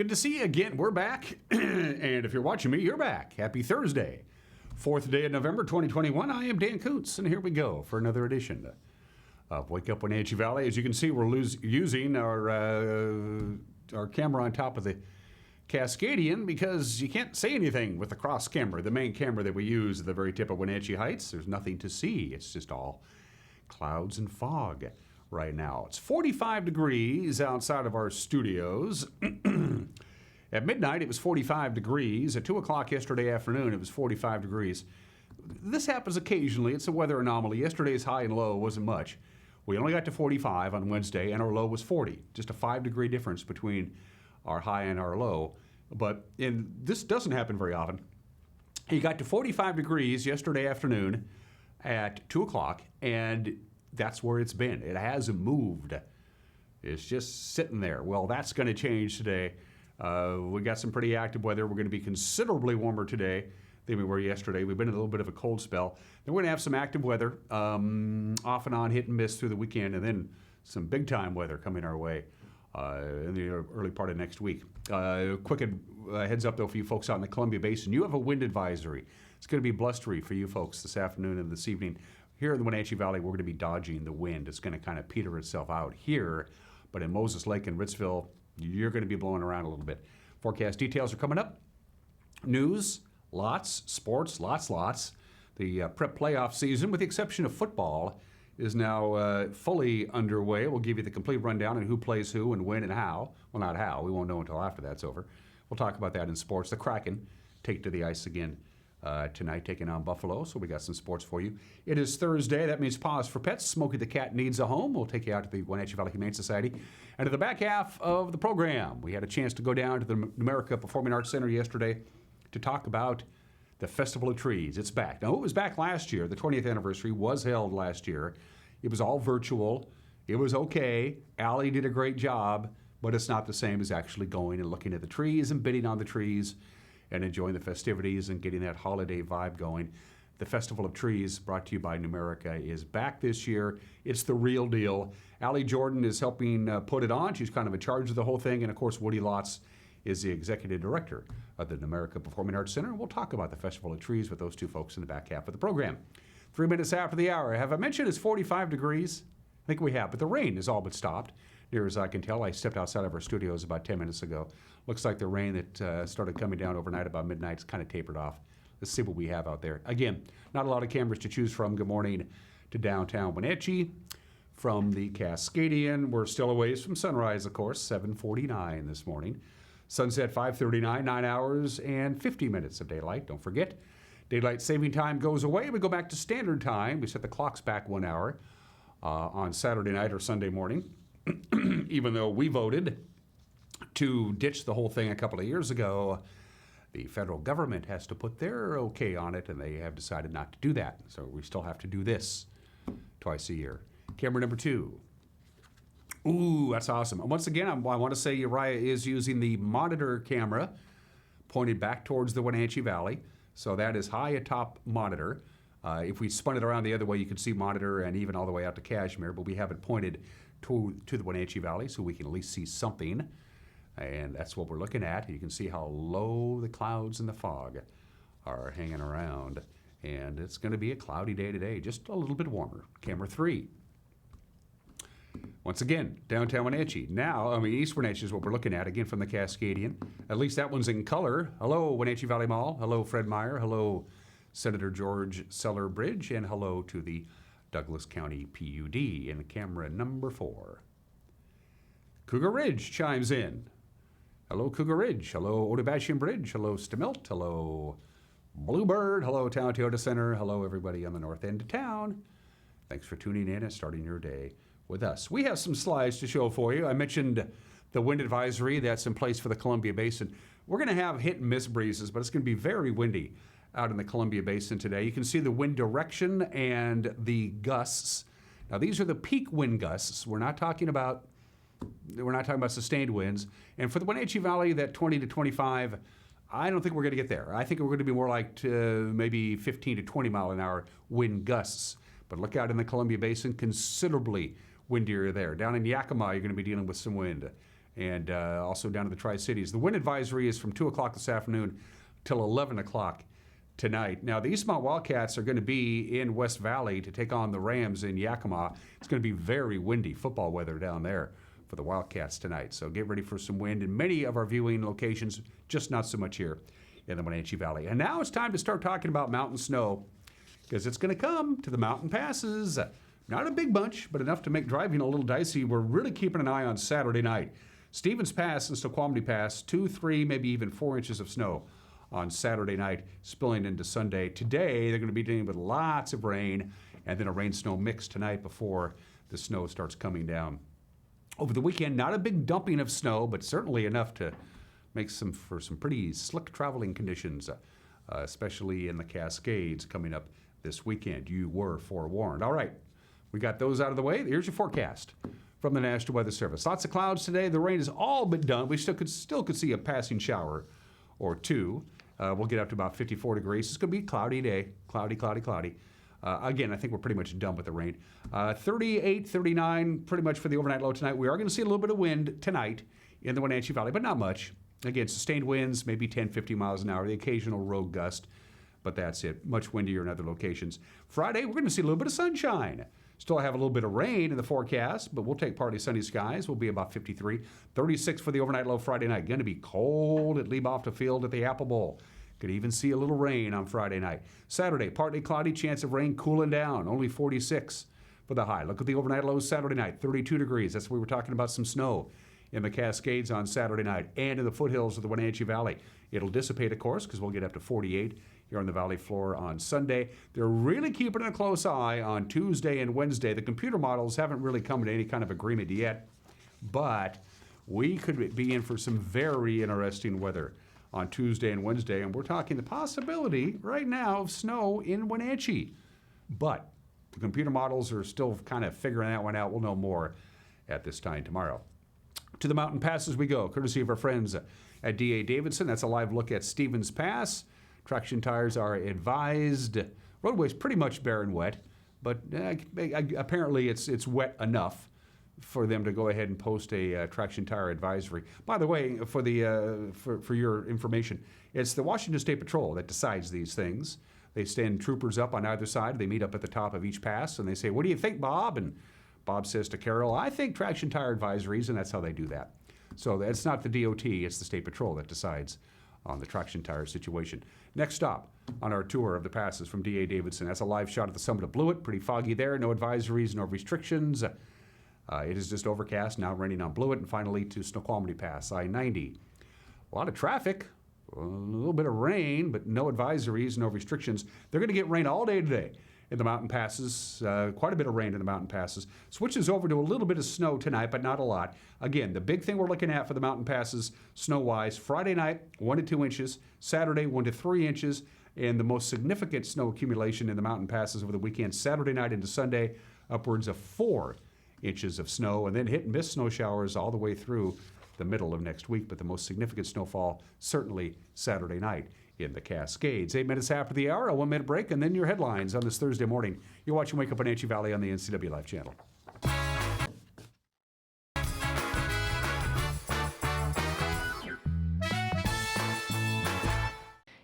Good to see you again. We're back. And if you're watching me, you're back. Happy Thursday. 4th day of November, 2021. I am Dan Kuntz, and here we go for another edition of Wake Up Wenatchee Valley. As you can see, we're using our camera on top of the Cascadian because you can't say anything with the cross camera, the main camera that we use at the very tip of Wenatchee Heights. There's nothing to see. It's just all clouds and fog right now. It's 45 degrees outside of our studios. At midnight, it was 45 degrees. At 2 o'clock yesterday afternoon, it was 45 degrees. This happens occasionally. It's a weather anomaly. Yesterday's high and low wasn't much. We only got to 45 on Wednesday, and our low was 40. Just a 5-degree difference between our high and our low. But this doesn't happen very often. He got to 45 degrees yesterday afternoon at 2 o'clock, and that's where it's been. It hasn't moved. It's just sitting there. Well, that's going to change today. We got some pretty active weather. We're going to be considerably warmer today than we were yesterday. We've been in a little bit of a cold spell. Then we're going to have some active weather, off and on, hit and miss through the weekend, and then some big-time weather coming our way in the early part of next week. Quick heads up, though, for you folks out in the Columbia Basin. You have a wind advisory. It's going to be blustery for you folks this afternoon and this evening. Here in the Wenatchee Valley, we're going to be dodging the wind. It's going to kind of peter itself out here, but in Moses Lake and Ritzville, you're going to be blowing around a little bit. Forecast details are coming up. News, lots. Sports, lots. The prep playoff season, with the exception of football, is now fully underway. We'll give you the complete rundown on who plays who and when and how. Well, not how. We won't know until after that's over. We'll talk about that in sports. The Kraken take to the ice again tonight, taking on Buffalo. So we got some sports for you. It is Thursday. That means Paws for Pets. Smokey the Cat needs a home. We'll take you out to the Wenatchee Valley Humane Society. And to the back half of the program, we had a chance to go down to the America Performing Arts Center yesterday to talk about the Festival of Trees. It's back. Now, it was back last year. The 20th anniversary was held last year. It was all virtual. It was okay. Allie did a great job, but it's not the same as actually going and looking at the trees and bidding on the trees and enjoying the festivities and getting that holiday vibe going. The Festival of Trees, brought to you by Numerica, is back this year. It's the real deal. Allie Jordan is helping put it on. She's kind of in charge of the whole thing. And, of course, Woody Lotz is the executive director of the Numerica Performing Arts Center. We'll talk about the Festival of Trees with those two folks in the back half of the program. 3 minutes after the hour. Have I mentioned it's 45 degrees? I think we have, but the rain is all but stopped. Near as I can tell, I stepped outside of our studios about 10 minutes ago. Looks like the rain that started coming down overnight about midnight is kind of tapered off. Let's see what we have out there. Again, not a lot of cameras to choose from. Good morning to downtown Wenatchee. From the Cascadian, we're still a ways from sunrise, of course, 7:49 this morning. Sunset 5:39, 9 hours and 50 minutes of daylight. Don't forget, daylight saving time goes away. We go back to standard time. We set the clocks back 1 hour on Saturday night or Sunday morning. Even though we voted to ditch the whole thing a couple of years ago, the federal government has to put their okay on it, and they have decided not to do that. So we still have to do this twice a year. Camera number 2. Ooh, that's awesome. And once again, I want to say Uriah is using the monitor camera pointed back towards the Wenatchee Valley. So that is high atop monitor. If we spun it around the other way, you can see monitor and even all the way out to Cashmere, but we have it pointed to the Wenatchee Valley so we can at least see something. And that's what we're looking at. You can see how low the clouds and the fog are hanging around. And it's going to be a cloudy day today, just a little bit warmer. Camera 3. Once again, downtown Wenatchee. Now, East Wenatchee is what we're looking at, again from the Cascadian. At least that one's in color. Hello, Wenatchee Valley Mall. Hello, Fred Meyer. Hello, Senator George Seller Bridge. And hello to the Douglas County PUD in camera number 4. Cougar Ridge chimes in. Hello, Cougar Ridge. Hello, Odebashian Bridge. Hello, Stamilt. Hello, Bluebird. Hello, Town Toyota Center. Hello, everybody on the north end of town. Thanks for tuning in and starting your day with us. We have some slides to show for you. I mentioned the wind advisory that's in place for the Columbia Basin. We're going to have hit and miss breezes, but it's going to be very windy out in the Columbia Basin today. You can see the wind direction and the gusts. Now, these are the peak wind gusts. We're not talking about sustained winds. And for the Wenatchee Valley, that 20 to 25, I don't think we're going to get there. I think we're going to be more like maybe 15 to 20 mile an hour wind gusts. But look out in the Columbia Basin, considerably windier there. Down in Yakima, you're going to be dealing with some wind. and also down to the Tri-Cities. The wind advisory is from 2 o'clock this afternoon till 11 o'clock tonight. Now, the Eastmont Wildcats are going to be in West Valley to take on the Rams in Yakima. It's going to be very windy football weather down there for the Wildcats tonight. So get ready for some wind in many of our viewing locations, just not so much here in the Wenatchee Valley. And now it's time to start talking about mountain snow, because it's going to come to the mountain passes. Not a big bunch, but enough to make driving a little dicey. We're really keeping an eye on Saturday night. Stevens Pass and Snoqualmie Pass, 2, 3, maybe even 4 inches of snow on Saturday night, spilling into Sunday. Today, they're going to be dealing with lots of rain, and then a rain-snow mix tonight before the snow starts coming down. Over the weekend, not a big dumping of snow, but certainly enough to make for some pretty slick traveling conditions, especially in the Cascades coming up this weekend. You were forewarned. All right, we got those out of the way. Here's your forecast from the National Weather Service. Lots of clouds today. The rain is all but done. We still could see a passing shower or two. We'll get up to about 54 degrees. It's going to be a cloudy day. Cloudy. Again, I think we're pretty much done with the rain. 38, 39, pretty much for the overnight low tonight. We are going to see a little bit of wind tonight in the Wenatchee Valley, but not much. Again, sustained winds, maybe 10, 50 miles an hour, the occasional rogue gust, but that's it. Much windier in other locations. Friday, we're going to see a little bit of sunshine. Still have a little bit of rain in the forecast, but we'll take partly sunny skies. We'll be about 53. 36 for the overnight low Friday night. Going to be cold at Liebhoff Field at the Apple Bowl. Could even see a little rain on Friday night. Saturday, partly cloudy, chance of rain cooling down. Only 46 for the high. Look at the overnight lows Saturday night, 32 degrees. That's where we were talking about some snow in the Cascades on Saturday night and in the foothills of the Wenatchee Valley. It'll dissipate, of course, because we'll get up to 48 here on the valley floor on Sunday. They're really keeping a close eye on Tuesday and Wednesday. The computer models haven't really come to any kind of agreement yet, but we could be in for some very interesting weather on Tuesday and Wednesday, and we're talking the possibility right now of snow in Wenatchee. But the computer models are still kind of figuring that one out. We'll know more at this time tomorrow. To the mountain passes we go, courtesy of our friends at D.A. Davidson. That's a live look at Stevens Pass. Traction tires are advised. Roadway's pretty much bare and wet, but apparently it's wet enough for them to go ahead and post a traction tire advisory. By the way, for your information, it's the Washington State Patrol that decides these things. They send troopers up on either side. They meet up at the top of each pass, and they say, "What do you think, Bob?" And Bob says to Carol, "I think traction tire advisories," and that's how they do that. So it's not the DOT, it's the State Patrol that decides on the traction tire situation. Next stop on our tour of the passes from D.A. Davidson. That's a live shot at the summit of Blewett. Pretty foggy there. No advisories, no restrictions. It is just overcast, now raining on Blewett, and finally to Snoqualmie Pass, I-90. A lot of traffic, a little bit of rain, but no advisories, no restrictions. They're going to get rain all day today in the mountain passes, quite a bit of rain in the mountain passes. Switches over to a little bit of snow tonight, but not a lot. Again, the big thing we're looking at for the mountain passes, snow-wise, Friday night, 1 to 2 inches, Saturday, 1 to 3 inches, and the most significant snow accumulation in the mountain passes over the weekend, Saturday night into Sunday, upwards of 4 inches of snow, and then hit and miss snow showers all the way through the middle of next week, but the most significant snowfall certainly Saturday night in the Cascades. 8 minutes after the hour, a 1-minute break, and then your headlines on this Thursday morning. You're watching Wake Up Wenatchee Valley on the NCW Live channel.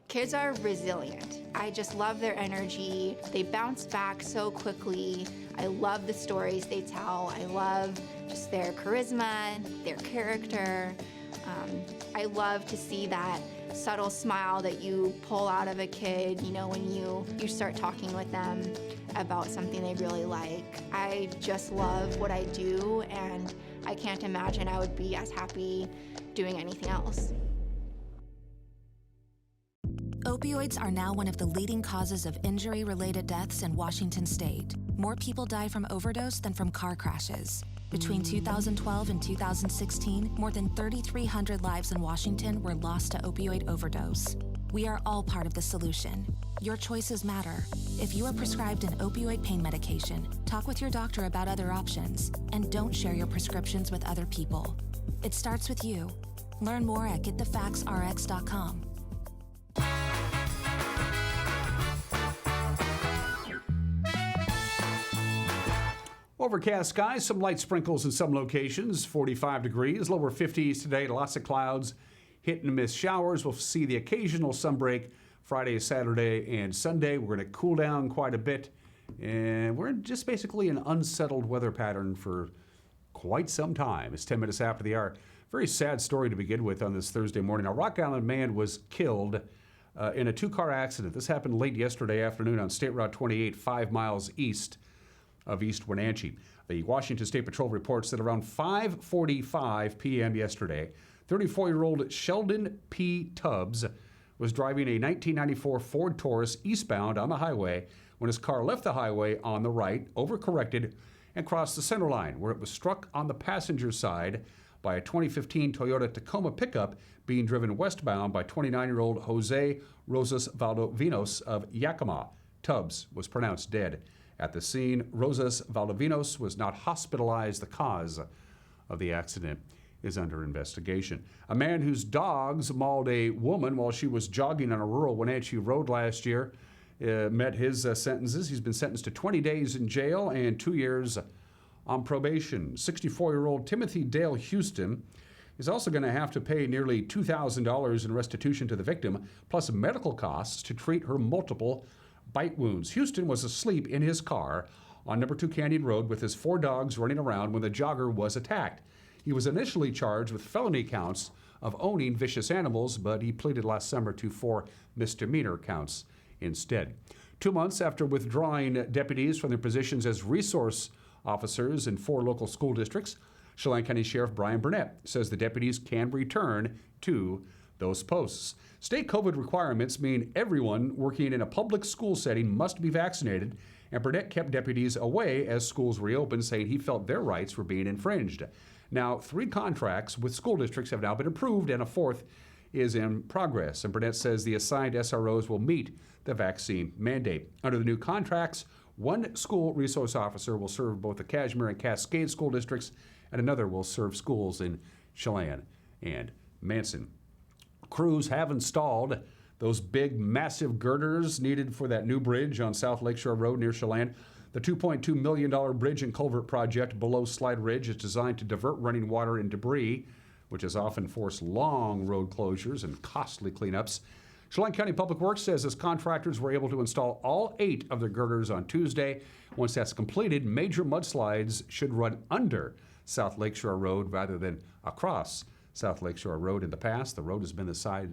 Kids are resilient. I just love their energy. They bounce back so quickly. I love the stories they tell. I love just their charisma, their character. I love to see that subtle smile that you pull out of a kid, you know, when you start talking with them about something they really like. I just love what I do, and I can't imagine I would be as happy doing anything else. Opioids are now one of the leading causes of injury-related deaths in Washington state. More people die from overdose than from car crashes. Between 2012 and 2016, more than 3,300 lives in Washington were lost to opioid overdose. We are all part of the solution. Your choices matter. If you are prescribed an opioid pain medication, talk with your doctor about other options, and don't share your prescriptions with other people. It starts with you. Learn more at getthefaxrx.com. Overcast skies, some light sprinkles in some locations, 45 degrees, lower 50s today, lots of clouds, hit and miss showers. We'll see the occasional sunbreak Friday, Saturday, and Sunday. We're going to cool down quite a bit, and we're in just basically an unsettled weather pattern for quite some time. It's 10 minutes after the hour. Very sad story to begin with on this Thursday morning. A Rock Island man was killed in a two-car accident. This happened late yesterday afternoon on State Route 28, 5 miles east of East Wenatchee. The Washington State Patrol reports that around 5:45 p.m. yesterday, 34-year-old Sheldon P. Tubbs was driving a 1994 Ford Taurus eastbound on the highway when his car left the highway on the right, overcorrected, and crossed the center line, where it was struck on the passenger side by a 2015 Toyota Tacoma pickup being driven westbound by 29-year-old Jose Rosas Valdovinos of Yakima. Tubbs was pronounced dead. At the scene, Rosas Valdovinos was not hospitalized. The cause of the accident is under investigation. A man whose dogs mauled a woman while she was jogging on a rural Wenatchee road last year met his sentences. He's been sentenced to 20 days in jail and 2 years on probation. 64-year-old Timothy Dale Houston is also going to have to pay nearly $2,000 in restitution to the victim, plus medical costs to treat her multiple bite wounds. Houston was asleep in his car on number 2 Canyon Road with his 4 dogs running around when the jogger was attacked. He was initially charged with felony counts of owning vicious animals, but he pleaded last summer to 4 misdemeanor counts instead. 2 months after withdrawing deputies from their positions as resource officers in 4 local school districts, Chelan County Sheriff Brian Burnett says the deputies can return to those posts. State COVID requirements mean everyone working in a public school setting must be vaccinated, and Burnett kept deputies away as schools reopened, saying he felt their rights were being infringed. Now, 3 contracts with school districts have now been approved, and a 4th is in progress. And Burnett says the assigned SROs will meet the vaccine mandate. Under the new contracts, 1 school resource officer will serve both the Cashmere and Cascade school districts, and another will serve schools in Chelan and Manson. Crews have installed those big, massive girders needed for that new bridge on South Lakeshore Road near Chelan. The $2.2 million bridge and culvert project below Slide Ridge is designed to divert running water and debris, which has often forced long road closures and costly cleanups. Chelan County Public Works says its contractors were able to install all 8 of the girders on Tuesday. Once that's completed, major mudslides should run under South Lakeshore Road rather than across South Lakeshore Road. In the past, the road has been the site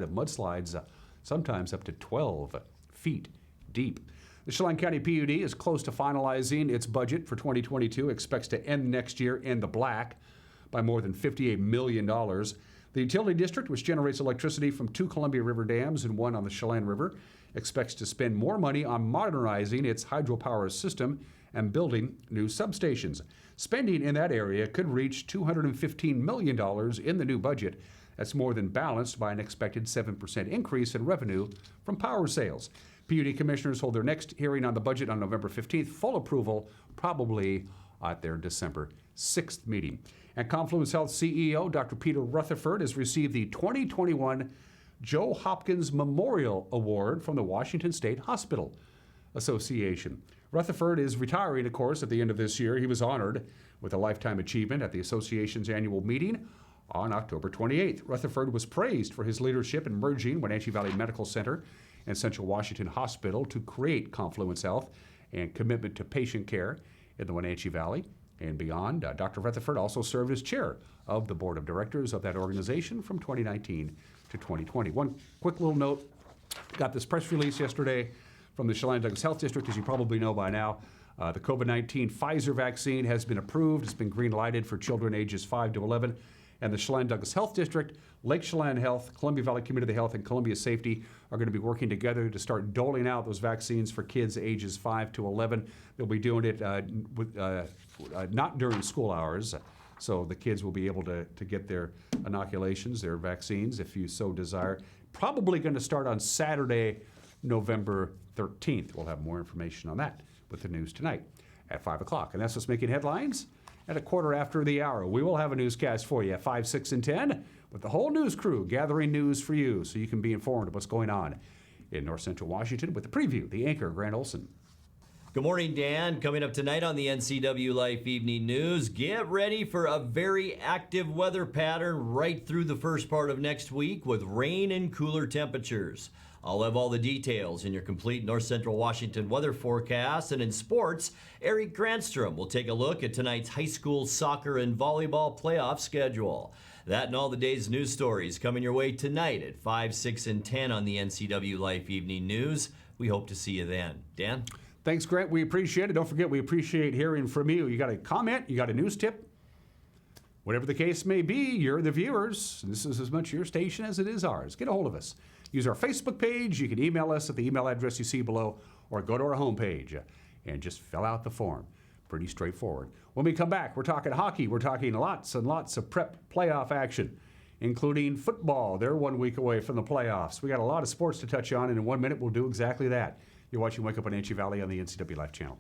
of mudslides, sometimes up to 12 feet deep. The Chelan County PUD is close to finalizing its budget for 2022, expects to end next year in the black by more than $58 million. The utility district, which generates electricity from 2 Columbia River dams and 1 on the Chelan River, expects to spend more money on modernizing its hydropower system and building new substations. Spending in that area could reach $215 million in the new budget. That's more than balanced by an expected 7% increase in revenue from power sales. PUD commissioners hold their next hearing on the budget on November 15th. Full approval probably at their December 6th meeting. And Confluence Health CEO Dr. Peter Rutherford has received the 2021 Joe Hopkins Memorial Award from the Washington State Hospital Association. Rutherford is retiring, of course, at the end of this year. He was honored with a Lifetime Achievement at the association's annual meeting on October 28th. Rutherford was praised for his leadership in merging Wenatchee Valley Medical Center and Central Washington Hospital to create Confluence Health and commitment to patient care in the Wenatchee Valley and beyond. Dr. Rutherford also served as chair of the board of directors of that organization from 2019 to 2020. One quick little note, got this press release yesterday from the Chelan Douglas Health District, as you probably know by now. The COVID-19 Pfizer vaccine has been approved. It's been green-lighted for children ages 5 to 11. And the Chelan Douglas Health District, Lake Chelan Health, Columbia Valley Community Health, and Columbia Safety are going to be working together to start doling out those vaccines for kids ages 5 to 11. They'll be doing it not during school hours, so the kids will be able to get their inoculations, their vaccines, if you so desire. Probably going to start on Saturday, November 13th. We'll have more information on that with the news tonight at 5 o'clock. And that's what's making headlines at a quarter after the hour. We will have a newscast for you at 5, 6, and 10 with the whole news crew gathering news for you so you can be informed of what's going on in North Central Washington with the preview, the anchor, Grant Olson. Good morning, Dan. Coming up tonight on the NCW Life Evening News, get ready for a very active weather pattern right through the first part of next week with rain and cooler temperatures. I'll have all the details in your complete North Central Washington weather forecast. And in sports, Eric Granstrom will take a look at tonight's high school soccer and volleyball playoff schedule. That and all the day's news stories coming your way tonight at 5, 6, and 10 on the NCW Life Evening News. We hope to see you then. Dan? Thanks, Grant. We appreciate it. Don't forget, we appreciate hearing from you. You got a comment? You got a news tip? Whatever the case may be, you're the viewers. This is as much your station as it is ours. Get a hold of us. Use our Facebook page. You can email us at the email address you see below, or go to our homepage and just fill out the form. Pretty straightforward. When we come back, we're talking hockey. We're talking lots and lots of prep playoff action, including football. They're 1 week away from the playoffs. We got a lot of sports to touch on, and in 1 minute, we'll do exactly that. You're watching Wake Up Wenatchee Valley on the NCW Life channel.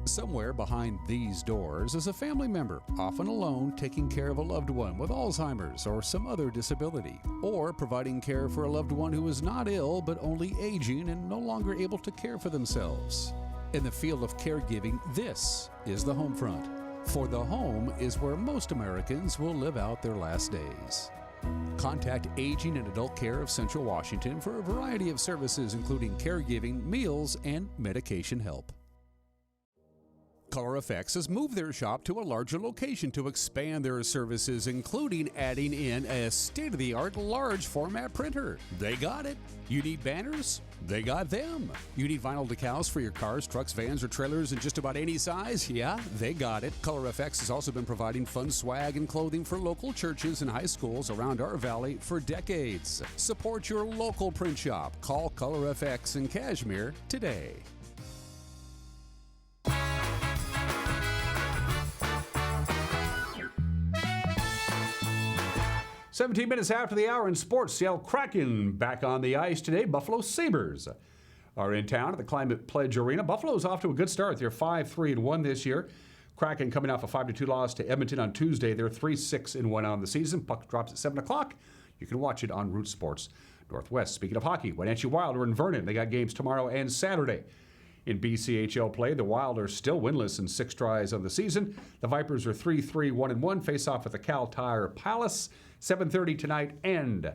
Somewhere behind these doors is a family member, often alone, taking care of a loved one with Alzheimer's or some other disability, or providing care for a loved one who is not ill but only aging and no longer able to care for themselves. In the field of caregiving, this is the home front. For the home is where most Americans will live out their last days. Contact Aging and Adult Care of Central Washington for a variety of services, including caregiving, meals, and medication help. Color Effects has moved their shop to a larger location to expand their services, including adding in a state-of-the-art large format printer. They got it. You need banners? They got them. You need vinyl decals for your cars, trucks, vans, or trailers in just about any size? Yeah, they got it. Color Effects has also been providing fun swag and clothing for local churches and high schools around our valley for decades. Support your local print shop. Call Color Effects in Cashmere today. 17 minutes after the hour in sports, Seattle Kraken back on the ice today. Buffalo Sabres are in town at the Climate Pledge Arena. Buffalo's off to a good start. They're 5-3-1 this year. Kraken coming off a 5-2 loss to Edmonton on Tuesday. They're 3-6-1 on the season. Puck drops at 7 o'clock. You can watch it on Root Sports Northwest. Speaking of hockey, Wenatchee Wild are in Vernon. They got games tomorrow and Saturday. In BCHL play, the Wild are still winless in 6 tries on the season. The Vipers are 3-3-1-1. Face off at the Cal Tire Palace. 7:30 tonight and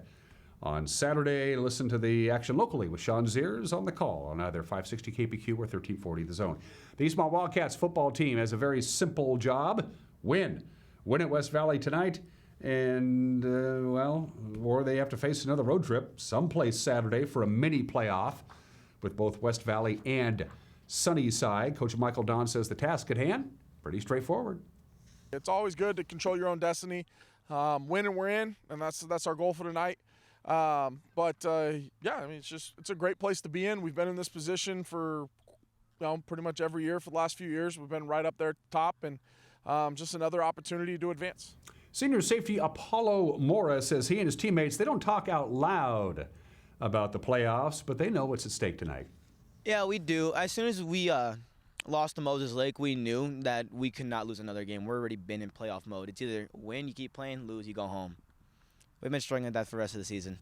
on Saturday. Listen to the action locally with Sean Ziers on the call on either 560 KPQ or 1340 The Zone. The Eastmont Wildcats football team has a very simple job. Win at West Valley tonight. And, or they have to face another road trip someplace Saturday for a mini playoff with both West Valley and Sunnyside. Coach Michael Don says the task at hand, pretty straightforward. It's always good to control your own destiny. Win and we're in, and that's our goal for tonight. It's a great place to be in. We've been in this position for pretty much every year for the last few years. We've been right up there top, and just another opportunity to advance. Senior safety Apollo Mora says he and his teammates, they don't talk out loud about the playoffs, but they know what's at stake tonight. Yeah, we do. As soon as we lost to Moses Lake, we knew that we could not lose another game. We're already been in playoff mode. It's either win, you keep playing, lose, you go home. We've been struggling with that for the rest of the season.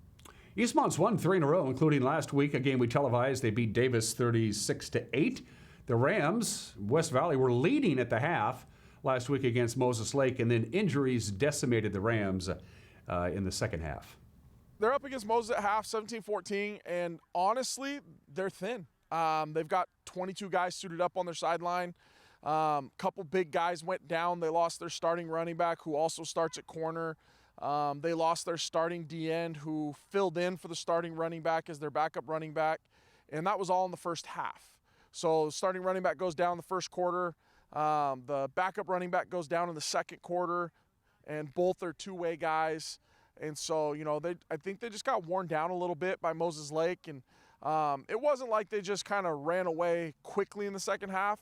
Eastmont's won 3 in a row, including last week, a game we televised. They beat Davis 36-8. The Rams, West Valley, were leading at the half last week against Moses Lake, and then injuries decimated the Rams in the second half. They're up against Moses at half, 17-14, and honestly, they're thin. They've got 22 guys suited up on their sideline. Couple big guys went down. They lost their starting running back, who also starts at corner. They lost their starting D-end, who filled in for the starting running back as their backup running back, and that was all in the first half. So the starting running back goes down in the first quarter. The backup running back goes down in the second quarter, and both are two-way guys. And so, I think they just got worn down a little bit by Moses Lake, and it wasn't like they just kind of ran away quickly in the second half.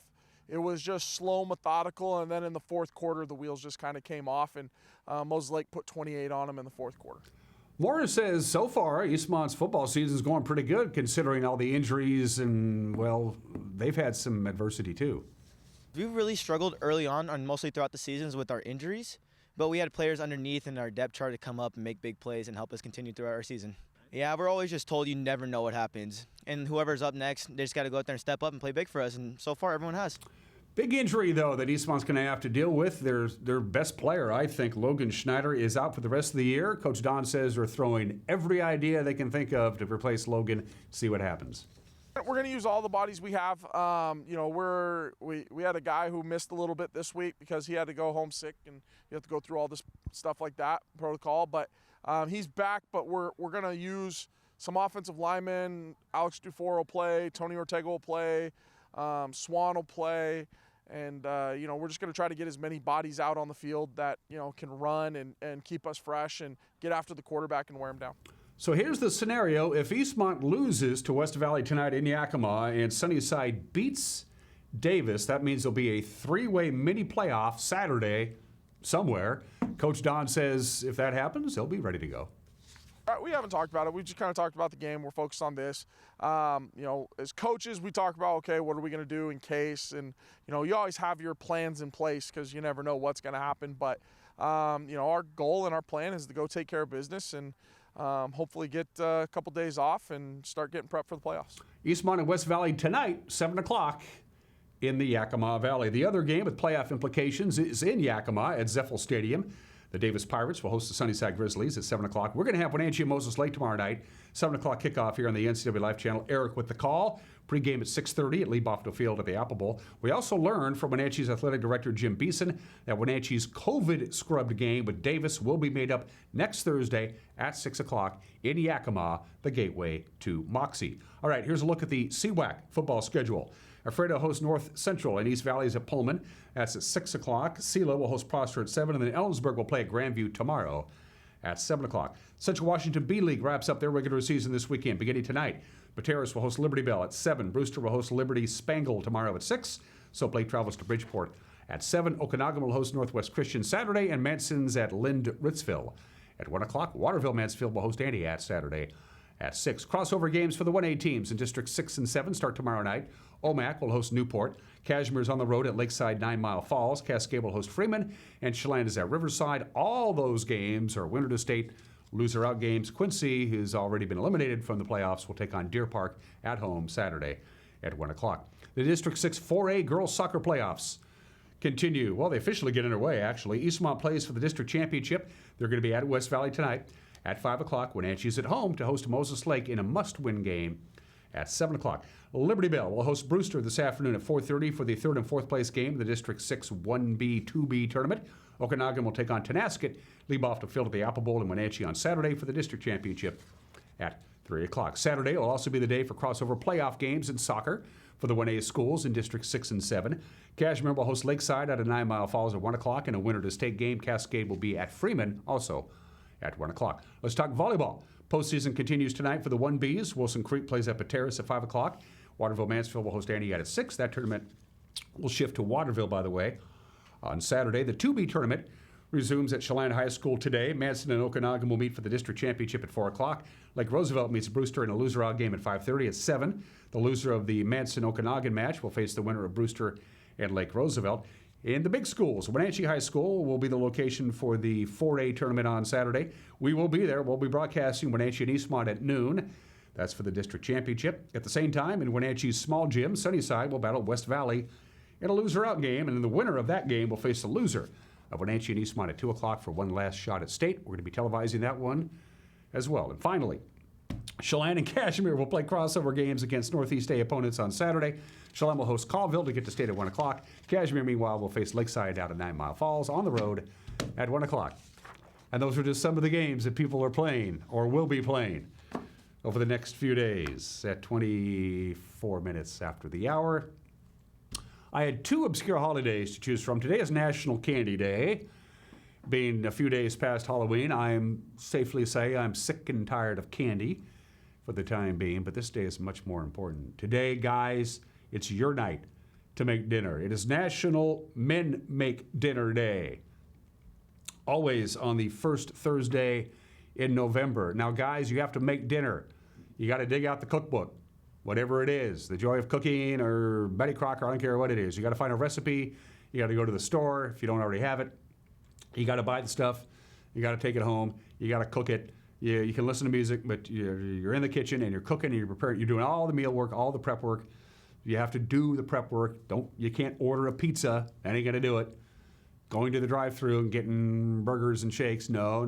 It was just slow, methodical, and then in the fourth quarter, the wheels just kind of came off, and Moses Lake put 28 on them in the fourth quarter. Morris says so far, Eastmont's football season is going pretty good considering all the injuries, and, they've had some adversity too. We've really struggled early on mostly throughout the seasons with our injuries. But we had players underneath in our depth chart to come up and make big plays and help us continue throughout our season. Yeah, we're always just told you never know what happens. And whoever's up next, they just got to go out there and step up and play big for us. And so far, everyone has. Big injury, though, that Eastmont's going to have to deal with. Their best player, I think, Logan Schneider, is out for the rest of the year. Coach Don says they're throwing every idea they can think of to replace Logan, see what happens. We're going to use all the bodies we have. We had a guy who missed a little bit this week because he had to go home sick, and you have to go through all this stuff like that, protocol. But he's back, but we're going to use some offensive linemen. Alex Dufour will play. Tony Ortega will play. Swan will play. And, we're just going to try to get as many bodies out on the field that, can run and keep us fresh and get after the quarterback and wear him down. So here's the scenario. If Eastmont loses to West Valley tonight in Yakima and Sunnyside beats Davis, that means there'll be a three-way mini playoff Saturday somewhere. Coach Don says if that happens, they'll be ready to go. We haven't talked about it. We just kind of talked about the game. We're focused on this. As coaches, we talk about, okay, what are we going to do in case? And, you always have your plans in place because you never know what's going to happen. But, our goal and our plan is to go take care of business and hopefully get a couple days off and start getting prepped for the playoffs. Eastmont and West Valley tonight, 7 o'clock in the Yakima Valley. The other game with playoff implications is in Yakima at Zeffel Stadium. The Davis Pirates will host the Sunnyside Grizzlies at 7 o'clock. We're going to have Wenatchee and Moses Lake tomorrow night. 7 o'clock kickoff here on the NCW Life Channel. Eric with the call. Pre-game at 6:30 at Lee Bofto Field at the Apple Bowl. We also learned from Wenatchee's athletic director, Jim Beeson, that Wenatchee's COVID-scrubbed game with Davis will be made up next Thursday at 6 o'clock in Yakima, the gateway to Moxie. All right, here's a look at the CWAC football schedule. Alfredo hosts North Central and East Valley's at Pullman. That's at 6 o'clock. Sela will host Prosser at 7, and then Ellensburg will play at Grandview tomorrow at 7 o'clock. Central Washington B-League wraps up their regular season this weekend, beginning tonight. Pateros will host Liberty Bell at 7. Brewster will host Liberty Spangle tomorrow at 6. Soap Lake travels to Bridgeport at 7. Okanagan will host Northwest Christian Saturday, and Manson's at Lind Ritzville. At 1 o'clock, Waterville Mansfield will host Antioch Saturday at 6. Crossover games for the 1A teams in Districts 6 and 7 start tomorrow night. Omak will host Newport. Cashmere's on the road at Lakeside 9 Mile Falls. Cascade will host Freeman. And Chelan is at Riverside. All those games are winner to state, loser out games. Quincy, who's already been eliminated from the playoffs, will take on Deer Park at home Saturday at 1 o'clock. The District 6 4A girls soccer playoffs continue. Well, they officially get underway, actually. Eastmont plays for the district championship. They're going to be at West Valley tonight at 5 o'clock. Wenatchee's at home to host Moses Lake in a must-win game at 7 o'clock. Liberty Bell will host Brewster this afternoon at 4:30 for the third and fourth place game of the District 6 1B, 2B tournament. Okanagan will take on Tenasket. Lee Bofto Field at the Apple Bowl in Wenatchee on Saturday for the district championship at 3 o'clock. Saturday will also be the day for crossover playoff games in soccer for the 1A schools in District 6 and 7. Cashmere will host Lakeside out of 9 Mile Falls at 1 o'clock, and a winner to state game. Cascade will be at Freeman also at 1 o'clock. Let's talk volleyball. Postseason continues tonight for the 1Bs. Wilson Creek plays at Pateros at 5 o'clock. Waterville Mansfield will host Antioch at 6. That tournament will shift to Waterville, by the way, on Saturday. The 2B tournament resumes at Chelan High School today. Manson and Okanagan will meet for the district championship at 4 o'clock. Lake Roosevelt meets Brewster in a loser-out game at 5:30. At 7, the loser of the Manson-Okanagan match will face the winner of Brewster and Lake Roosevelt. In the big schools, Wenatchee High School will be the location for the 4A tournament on Saturday. We will be there. We'll be broadcasting Wenatchee and Eastmont at noon. That's for the district championship. At the same time, in Wenatchee's small gym, Sunnyside will battle West Valley in a loser-out game, and then the winner of that game will face the loser of Wenatchee and Eastmont at 2 o'clock for one last shot at state. We're going to be televising that one as well. And finally, Chelan and Cashmere will play crossover games against Northeast A opponents on Saturday. Chelan will host Colville to get to state at 1 o'clock. Cashmere, meanwhile, will face Lakeside out at 9 Mile Falls on the road at 1 o'clock. And those are just some of the games that people are playing or will be playing over the next few days at 24 minutes after the hour. I had two obscure holidays to choose from. Today is National Candy Day. Being a few days past Halloween, I'm safely say I'm sick and tired of candy for the time being, but this day is much more important. Today, guys, it's your night to make dinner. It is National Men Make Dinner Day. Always on the first Thursday in November. Now, guys, you have to make dinner. You got to dig out the cookbook, whatever it is, The Joy of Cooking or Betty Crocker, I don't care what it is. You got to find a recipe. You got to go to the store if you don't already have it. You got to buy the stuff. You got to take it home. You got to cook it. You can listen to music, but you're in the kitchen and you're cooking and you're preparing. You're doing all the meal work, all the prep work. You have to do the prep work. You can't order a pizza. That ain't gonna do it. Going to the drive-thru and getting burgers and shakes. No.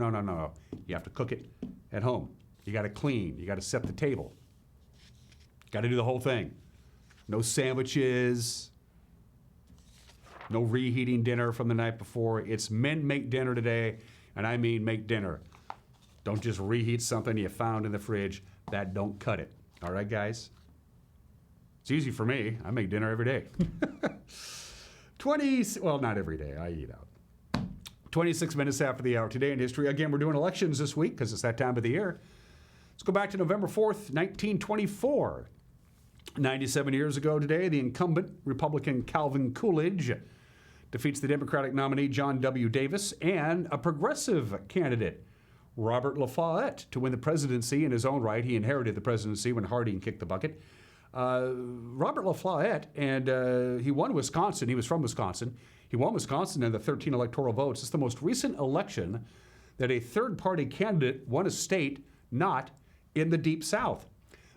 You have to cook it at home. You got to clean. You got to set the table. Got to do the whole thing. No sandwiches. No reheating dinner from the night before. It's men make dinner today, and I mean make dinner. Don't just reheat something you found in the fridge. That don't cut it. All right, guys? It's easy for me. I make dinner every day. Well, not every day. I eat out. 26 minutes after the hour today in history. Again, we're doing elections this week because it's that time of the year. Let's go back to November 4th, 1924. 97 years ago today, the incumbent Republican Calvin Coolidge defeats the Democratic nominee John W. Davis and a progressive candidate, Robert Lafayette, to win the presidency in his own right. He inherited the presidency when Harding kicked the bucket. Robert Lafayette, and he won Wisconsin. He was from Wisconsin. He won Wisconsin in the 13 electoral votes. It's the most recent election that a third-party candidate won a state not in the Deep South.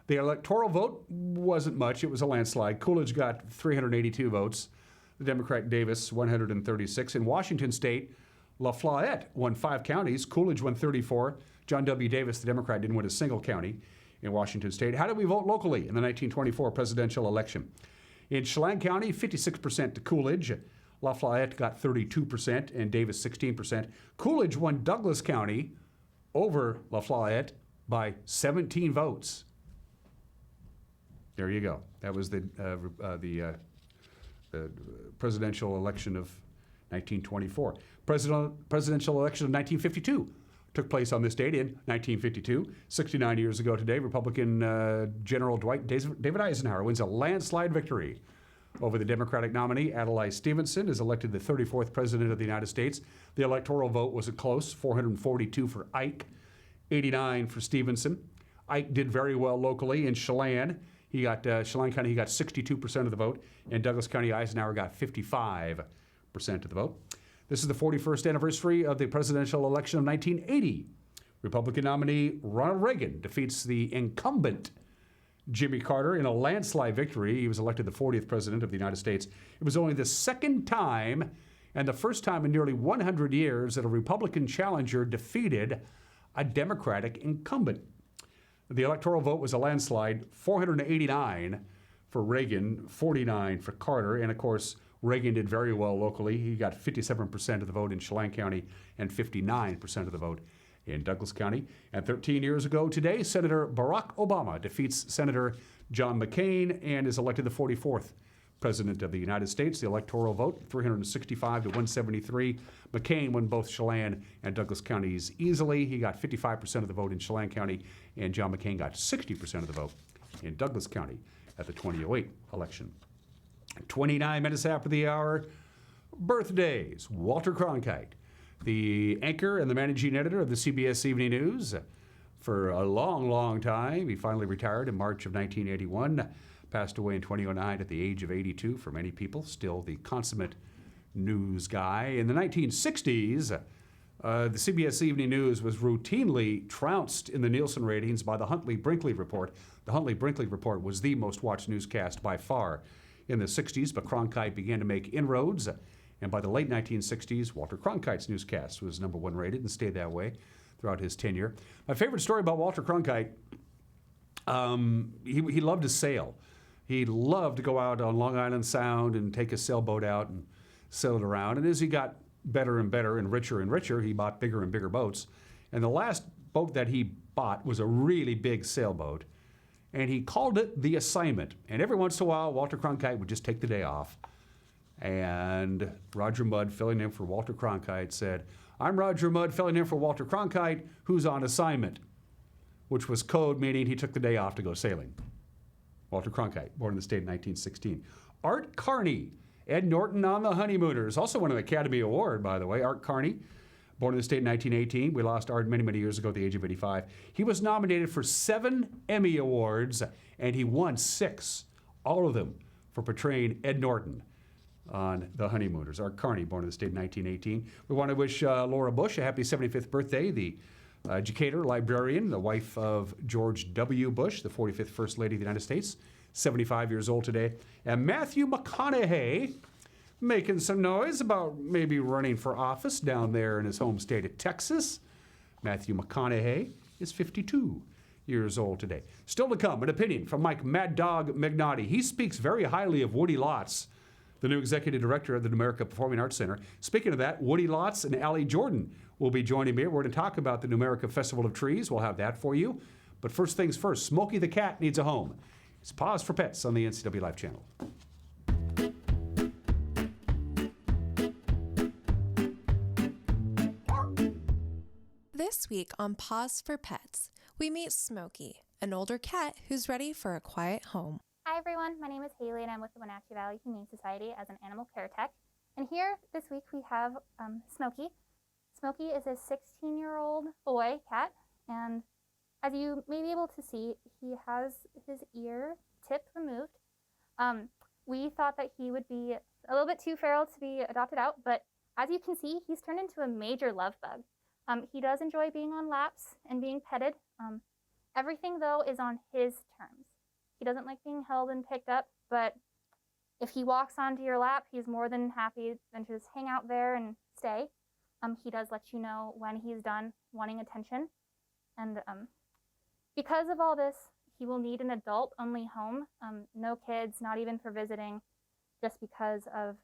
The electoral vote wasn't much. It was a landslide. Coolidge got 382 votes. The Democrat Davis, 136. In Washington state, Lafayette won 5 counties. Coolidge won 34. John W. Davis, the Democrat, didn't win a single county in Washington state. How did we vote locally in the 1924 presidential election? In Chelan County, 56% to Coolidge. Lafayette got 32% and Davis 16%. Coolidge won Douglas County over Lafayette by 17 votes. There you go. That was the presidential election of 1924. Presidential election of 1952 took place on this date in 1952. 69 years ago today, Republican General Dwight David Eisenhower wins a landslide victory over the Democratic nominee. Adlai Stevenson is elected the 34th President of the United States. The electoral vote was close, 442 for Ike, 89 for Stevenson. Ike did very well locally in Chelan. Chelan County, he got 62% of the vote. In Douglas County, Eisenhower got 55% of the vote. This is the 41st anniversary of the presidential election of 1980. Republican nominee Ronald Reagan defeats the incumbent Jimmy Carter in a landslide victory. He was elected the 40th president of the United States. It was only the second time and the first time in nearly 100 years that a Republican challenger defeated a Democratic incumbent. The electoral vote was a landslide, 489 for Reagan, 49 for Carter, and of course, Reagan did very well locally. He got 57% of the vote in Chelan County and 59% of the vote in Douglas County. And 13 years ago today, Senator Barack Obama defeats Senator John McCain and is elected the 44th President of the United States. The electoral vote, 365 to 173. McCain won both Chelan and Douglas counties easily. He got 55% of the vote in Chelan County, and John McCain got 60% of the vote in Douglas County at the 2008 election. 29 minutes after the hour, birthdays. Walter Cronkite, the anchor and the managing editor of the CBS Evening News for a long, long time. He finally retired in March of 1981, passed away in 2009 at the age of 82. For many people, still the consummate news guy. In the 1960s, the CBS Evening News was routinely trounced in the Nielsen ratings by the Huntley-Brinkley Report. The Huntley-Brinkley Report was the most watched newscast by far in the 60s, but Cronkite began to make inroads, and by the late 1960s, Walter Cronkite's newscast was number 1 rated and stayed that way throughout his tenure. My favorite story about Walter Cronkite, he loved to sail. He loved to go out on Long Island Sound and take a sailboat out and sail it around, and as he got better and better and richer, he bought bigger and bigger boats. And the last boat that he bought was a really big sailboat, and he called it the Assignment. And every once in a while, Walter Cronkite would just take the day off. And Roger Mudd, filling in for Walter Cronkite, said, "I'm Roger Mudd, filling in for Walter Cronkite, who's on assignment," which was code meaning he took the day off to go sailing. Walter Cronkite, born in the state in 1916. Art Carney, Ed Norton on the Honeymooners, also won an Academy Award, by the way. Art Carney, born in the state in 1918. We lost Art many, many years ago at the age of 85. He was nominated for 7 Emmy Awards, and he won 6, all of them for portraying Ed Norton on the honeymooners. Art Carney, born in the state in 1918. We want to wish Laura Bush a happy 75th birthday, the educator, librarian, the wife of George W. Bush, the 45th First Lady of the United States, 75 years old today. And Matthew McConaughey, making some noise about maybe running for office down there in his home state of Texas. Matthew McConaughey is 52 years old today. Still to come, an opinion from Mike Mad Dog Mcconaughey. He speaks very highly of Woody Lotz, the new executive director of the Numerica Performing Arts Center. Speaking of that, Woody Lotz and Allie Jordan will be joining me. We're going to talk about the Numerica Festival of Trees. We'll have that for you. But first things first, Smokey the cat needs a home. It's Paws for Pets on the NCW Live channel. This week on Paws for Pets, we meet Smokey, an older cat who's ready for a quiet home. Hi everyone, my name is Haley and I'm with the Wenatchee Valley Humane Society as an animal care tech. And here this week we have Smokey. Smokey is a 16-year-old boy cat, and as you may be able to see, he has his ear tip removed. We thought that he would be a little bit too feral to be adopted out, but as you can see, he's turned into a major love bug. He does enjoy being on laps and being petted. Everything, though, is on his terms. He doesn't like being held and picked up, but if he walks onto your lap, he's more than happy to just hang out there and stay. He does let you know when he's done wanting attention. And because of all this, he will need an adult-only home. No kids, not even for visiting, just because of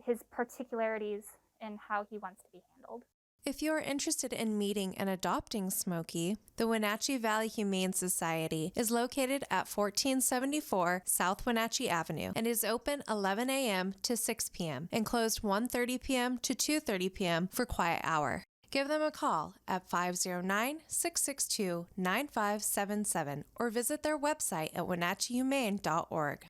his particularities in how he wants to be handled. If you're interested in meeting and adopting Smokey, the Wenatchee Valley Humane Society is located at 1474 South Wenatchee Avenue and is open 11 a.m. to 6 p.m. and closed 1:30 p.m. to 2:30 p.m. for quiet hour. Give them a call at 509-662-9577 or visit their website at wenatcheehumane.org.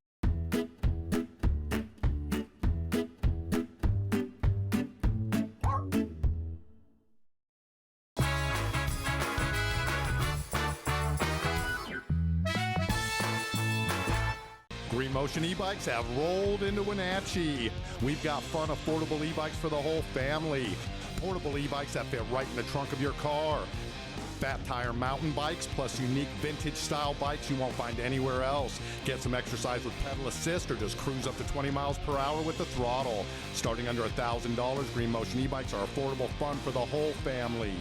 Green Motion e-bikes have rolled into Wenatchee. We've got fun, affordable e-bikes for the whole family. Portable e-bikes that fit right in the trunk of your car. Fat tire mountain bikes plus unique vintage style bikes you won't find anywhere else. Get some exercise with pedal assist or just cruise up to 20 miles per hour with the throttle. Starting under $1,000, Green Motion e-bikes are affordable fun for the whole family.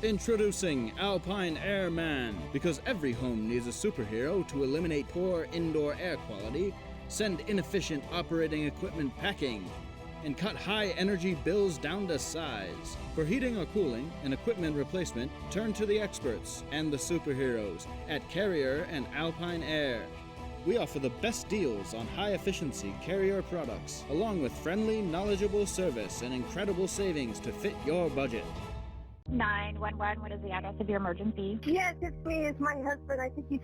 Introducing Alpine Airman. Because every home needs a superhero to eliminate poor indoor air quality, send inefficient operating equipment packing, and cut high energy bills down to size. For heating or cooling and equipment replacement, turn to the experts and the superheroes at Carrier and Alpine Air. We offer the best deals on high-efficiency Carrier products, along with friendly, knowledgeable service and incredible savings to fit your budget. 911, what is the address of your emergency? Yes, it's me. It's my husband. I think there's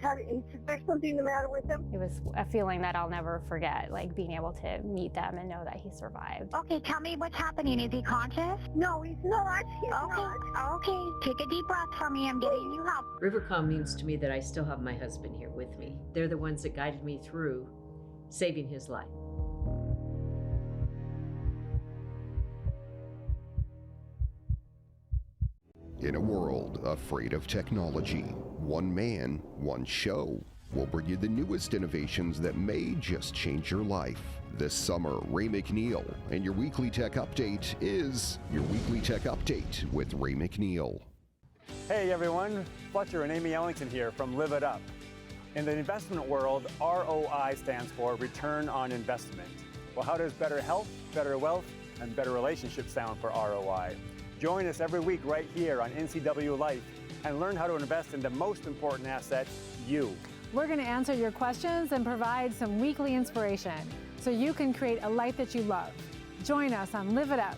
something the matter with him. It was a feeling that I'll never forget, like being able to meet them and know that he survived. Okay, tell me what's happening. Is he conscious? No, he's not. He's not. Okay, take a deep breath for me. I'm getting you help. Rivercom means to me that I still have my husband here with me. They're the ones that guided me through saving his life. In a world afraid of technology, one man, one show will bring you the newest innovations that may just change your life. This summer, Ray McNeil and your Weekly Tech Update is your Weekly Tech Update with Ray McNeil. Hey everyone, Fletcher and Amy Ellington here from Live It Up. In the investment world, ROI stands for Return on Investment. Well, how does better health, better wealth, and better relationships sound for ROI? Join us every week right here on NCW Life and learn how to invest in the most important asset, you. We're going to answer your questions and provide some weekly inspiration so you can create a life that you love. Join us on Live It Up.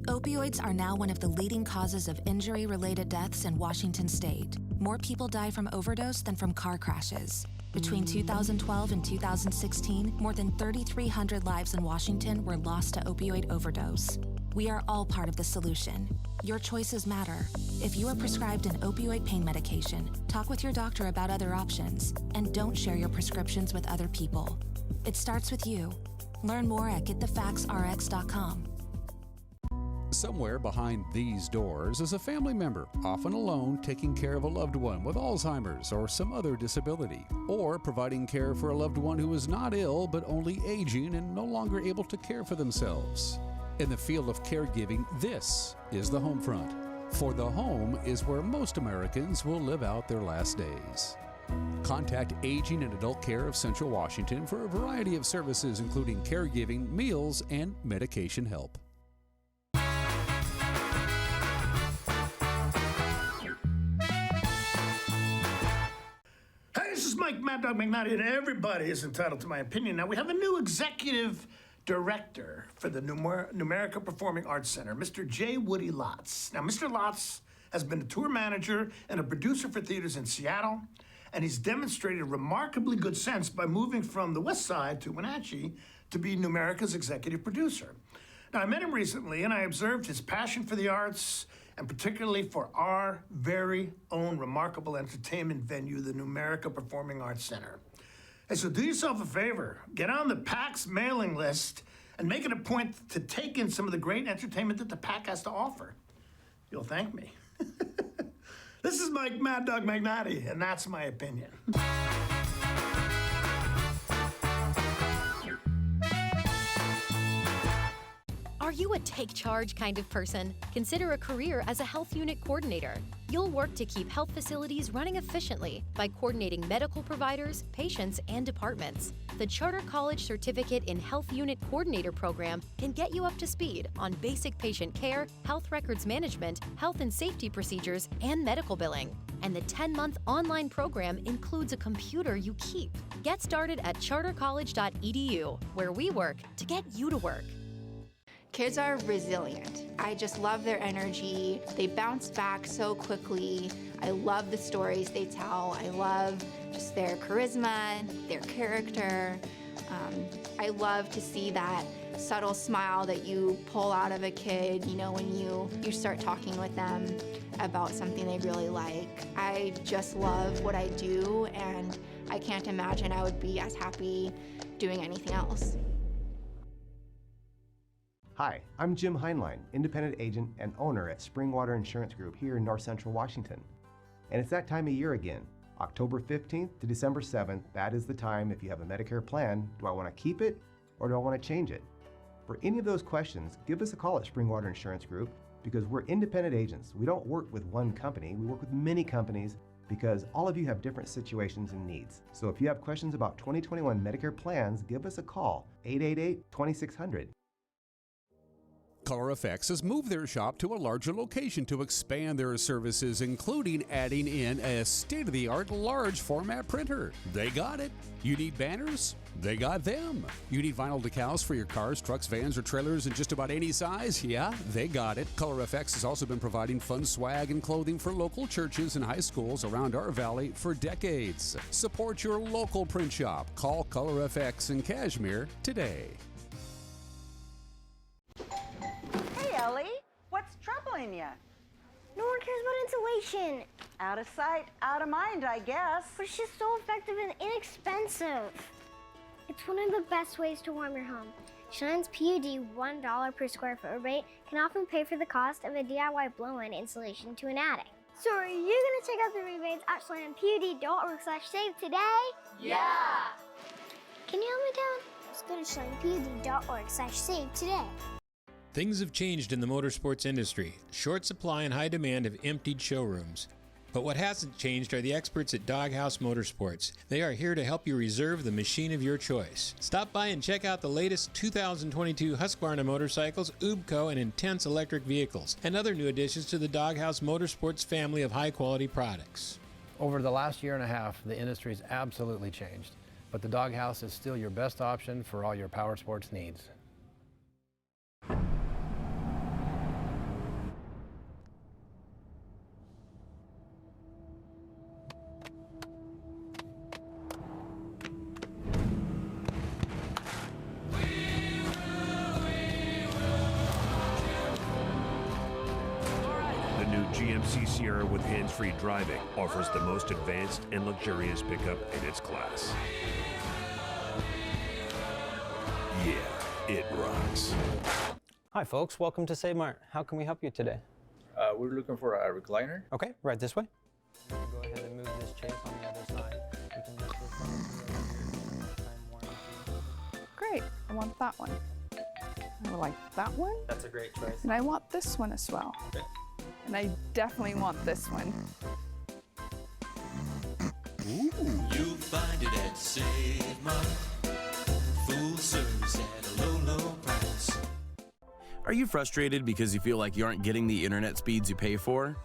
Opioids are now one of the leading causes of injury-related deaths in Washington state. More people die from overdose than from car crashes. Between 2012 and 2016, more than 3,300 lives in Washington were lost to opioid overdose. We are all part of the solution. Your choices matter. If you are prescribed an opioid pain medication, talk with your doctor about other options, and don't share your prescriptions with other people. It starts with you. Learn more at getthefaxrx.com. Somewhere behind these doors is a family member, often alone, taking care of a loved one with Alzheimer's or some other disability, or providing care for a loved one who is not ill but only aging and no longer able to care for themselves. In the field of caregiving, this is the home front. For the home is where most Americans will live out their last days. Contact Aging and Adult Care of Central Washington for a variety of services, including caregiving, meals, and medication help. This is Mike Mad Dog McConaughey, and everybody is entitled to my opinion. Now, we have a new executive director for the Numerica Performing Arts Center, Mr. J. Woody Lotz. Now, Mr. Lotz has been a tour manager and a producer for theaters in Seattle, and he's demonstrated remarkably good sense by moving from the West Side to Wenatchee to be Numerica's executive producer. Now, I met him recently, and I observed his passion for the arts, and particularly for our very own remarkable entertainment venue, the Numerica Performing Arts Center. Hey, so do yourself a favor, get on the PAC's mailing list and make it a point to take in some of the great entertainment that the PAC has to offer. You'll thank me. This is Mike Mad Dog McConaughey, and that's my opinion. Are you a take charge kind of person? Consider a career as a health unit coordinator. You'll work to keep health facilities running efficiently by coordinating medical providers, patients, and departments. The Charter College Certificate in Health Unit Coordinator program can get you up to speed on basic patient care, health records management, health and safety procedures, and medical billing. And the 10-month online program includes a computer you keep. Get started at chartercollege.edu, where we work to get you to work. Kids are resilient. I just love their energy. They bounce back so quickly. I love the stories they tell. I love just their charisma, their character. I love to see that subtle smile that you pull out of a kid, you know, when you start talking with them about something they really like. I just love what I do, and I can't imagine I would be as happy doing anything else. Hi, I'm Jim Heinlein, independent agent and owner at Springwater Insurance Group here in North Central Washington. And it's that time of year again. October 15th to December 7th, that is the time if you have a Medicare plan, do I want to keep it or do I want to change it? For any of those questions, give us a call at Springwater Insurance Group because we're independent agents. We don't work with one company, we work with many companies because all of you have different situations and needs. So if you have questions about 2021 Medicare plans, give us a call, 888-2600. Color FX has moved their shop to a larger location to expand their services, including adding in a state-of-the-art large format printer. They got it. You need banners? They got them. You need vinyl decals for your cars, trucks, vans, or trailers in just about any size? Yeah, they got it. Color FX has also been providing fun swag and clothing for local churches and high schools around our valley for decades. Support your local print shop. Call Color FX in Cashmere today. Ellie, what's troubling you? No one cares about insulation. Out of sight, out of mind, I guess. But it's just so effective and inexpensive. It's one of the best ways to warm your home. Shine's PUD $1 per square foot rebate can often pay for the cost of a DIY blow-in installation to an attic. So are you gonna check out the rebates at shinepud.org/save today? Yeah! Can you help me down? Let's go to shinepud.org/save today. Things have changed in the motorsports industry. Short supply and high demand have emptied showrooms. But what hasn't changed are the experts at Doghouse Motorsports. They are here to help you reserve the machine of your choice. Stop by and check out the latest 2022 Husqvarna motorcycles, Ubco, and Intense electric vehicles, and other new additions to the Doghouse Motorsports family of high-quality products. Over the last year and a half, the industry's absolutely changed, but the Doghouse is still your best option for all your power sports needs. GMC Sierra with hands-free driving offers the most advanced and luxurious pickup in its class. Yeah, it rocks. Hi folks, welcome to Save Mart. How can we help you today? We're looking for a recliner. Okay, right this way. Go ahead and move this chase on the other side. We can just Great, I want that one. I would like that one. That's a great choice. And I want this one as well. Okay. And I definitely want this one. You'll find it at Save Mart. Full service at a low, low price. Are you frustrated because you feel like you aren't getting the internet speeds you pay for?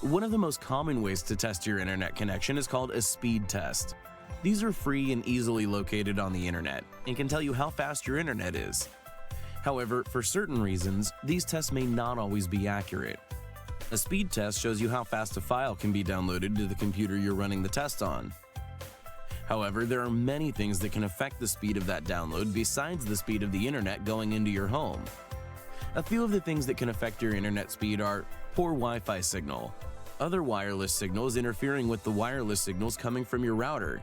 One of the most common ways to test your internet connection is called a speed test. These are free and easily located on the internet and can tell you how fast your internet is. However, for certain reasons, these tests may not always be accurate. A speed test shows you how fast a file can be downloaded to the computer you're running the test on. However, there are many things that can affect the speed of that download besides the speed of the internet going into your home. A few of the things that can affect your internet speed are poor Wi-Fi signal, other wireless signals interfering with the wireless signals coming from your router,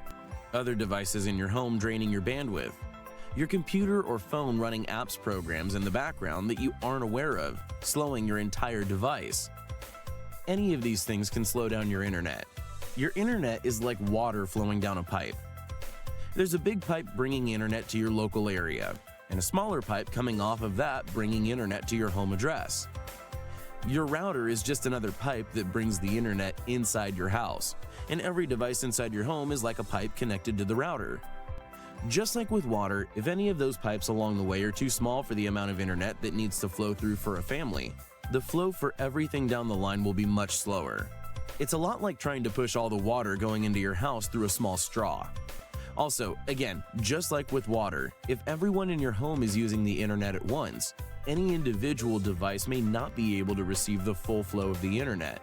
other devices in your home draining your bandwidth, your computer or phone running apps programs in the background that you aren't aware of, slowing your entire device. Any of these things can slow down your internet. Your internet is like water flowing down a pipe. There's a big pipe bringing internet to your local area, and a smaller pipe coming off of that bringing internet to your home address. Your router is just another pipe that brings the internet inside your house, and every device inside your home is like a pipe connected to the router. Just like with water, if any of those pipes along the way are too small for the amount of internet that needs to flow through for a family, the flow for everything down the line will be much slower. It's a lot like trying to push all the water going into your house through a small straw. Also, again, just like with water, if everyone in your home is using the internet at once, any individual device may not be able to receive the full flow of the internet.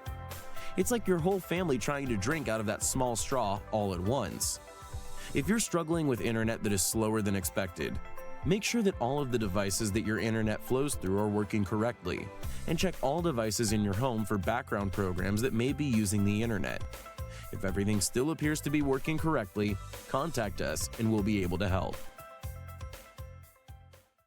It's like your whole family trying to drink out of that small straw all at once. If you're struggling with internet that is slower than expected, make sure that all of the devices that your internet flows through are working correctly, and check all devices in your home for background programs that may be using the internet. If everything still appears to be working correctly, contact us and we'll be able to help.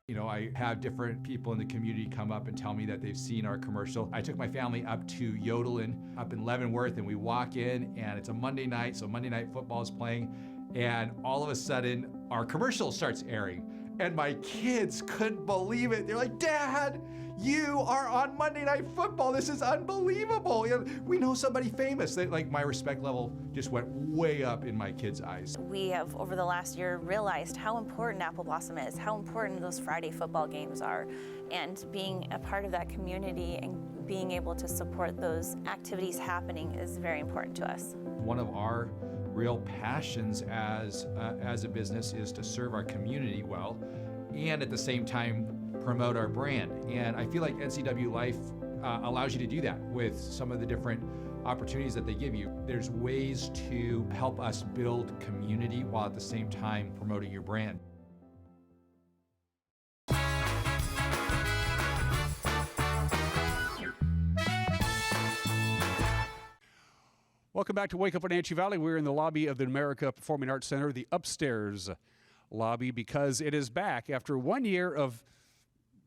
You know, I have different people in the community come up and tell me that they've seen our commercial. I took my family up to Yodelin up in Leavenworth, and we walk in and it's a Monday night, so Monday Night Football is playing, and all of a sudden our commercial starts airing. And my kids couldn't believe it. They're like, Dad, you are on Monday Night Football. This is unbelievable. You know, we know somebody famous. Like, my respect level just went way up in my kids' eyes. We have, over the last year, realized how important Apple Blossom is, how important those Friday football games are, and being a part of that community and being able to support those activities happening is very important to us. One of our real passions as a business is to serve our community well, and at the same time promote our brand. And I feel like NCW Life allows you to do that with some of the different opportunities that they give you. There's ways to help us build community while at the same time promoting your brand. Welcome back to Wake Up Wenatchee Valley. We're in the lobby of the America Performing Arts Center, the upstairs lobby, because it is back after 1 year of,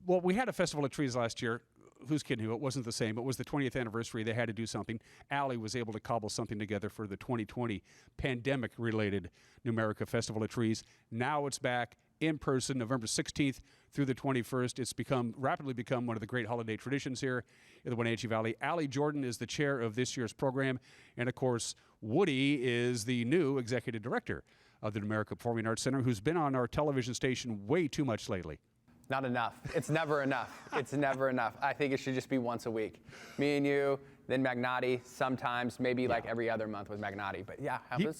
well, we had a Festival of Trees last year. Who's kidding who? It wasn't the same. It was the 20th anniversary. They had to do something. Allie was able to cobble something together for the 2020 pandemic-related Numerica Festival of Trees. Now it's back, in person, November 16th through the 21st. It's rapidly become one of the great holiday traditions here in the Wenatchee Valley. Allie Jordan is the chair of this year's program. And, of course, Woody is the new executive director of the America Performing Arts Center, who's been on our television station way too much lately. Not enough. It's never enough. It's never enough. I think it should just be once a week. Me and you, then Mcconaughey, sometimes, maybe like every other month with Mcconaughey. But yeah,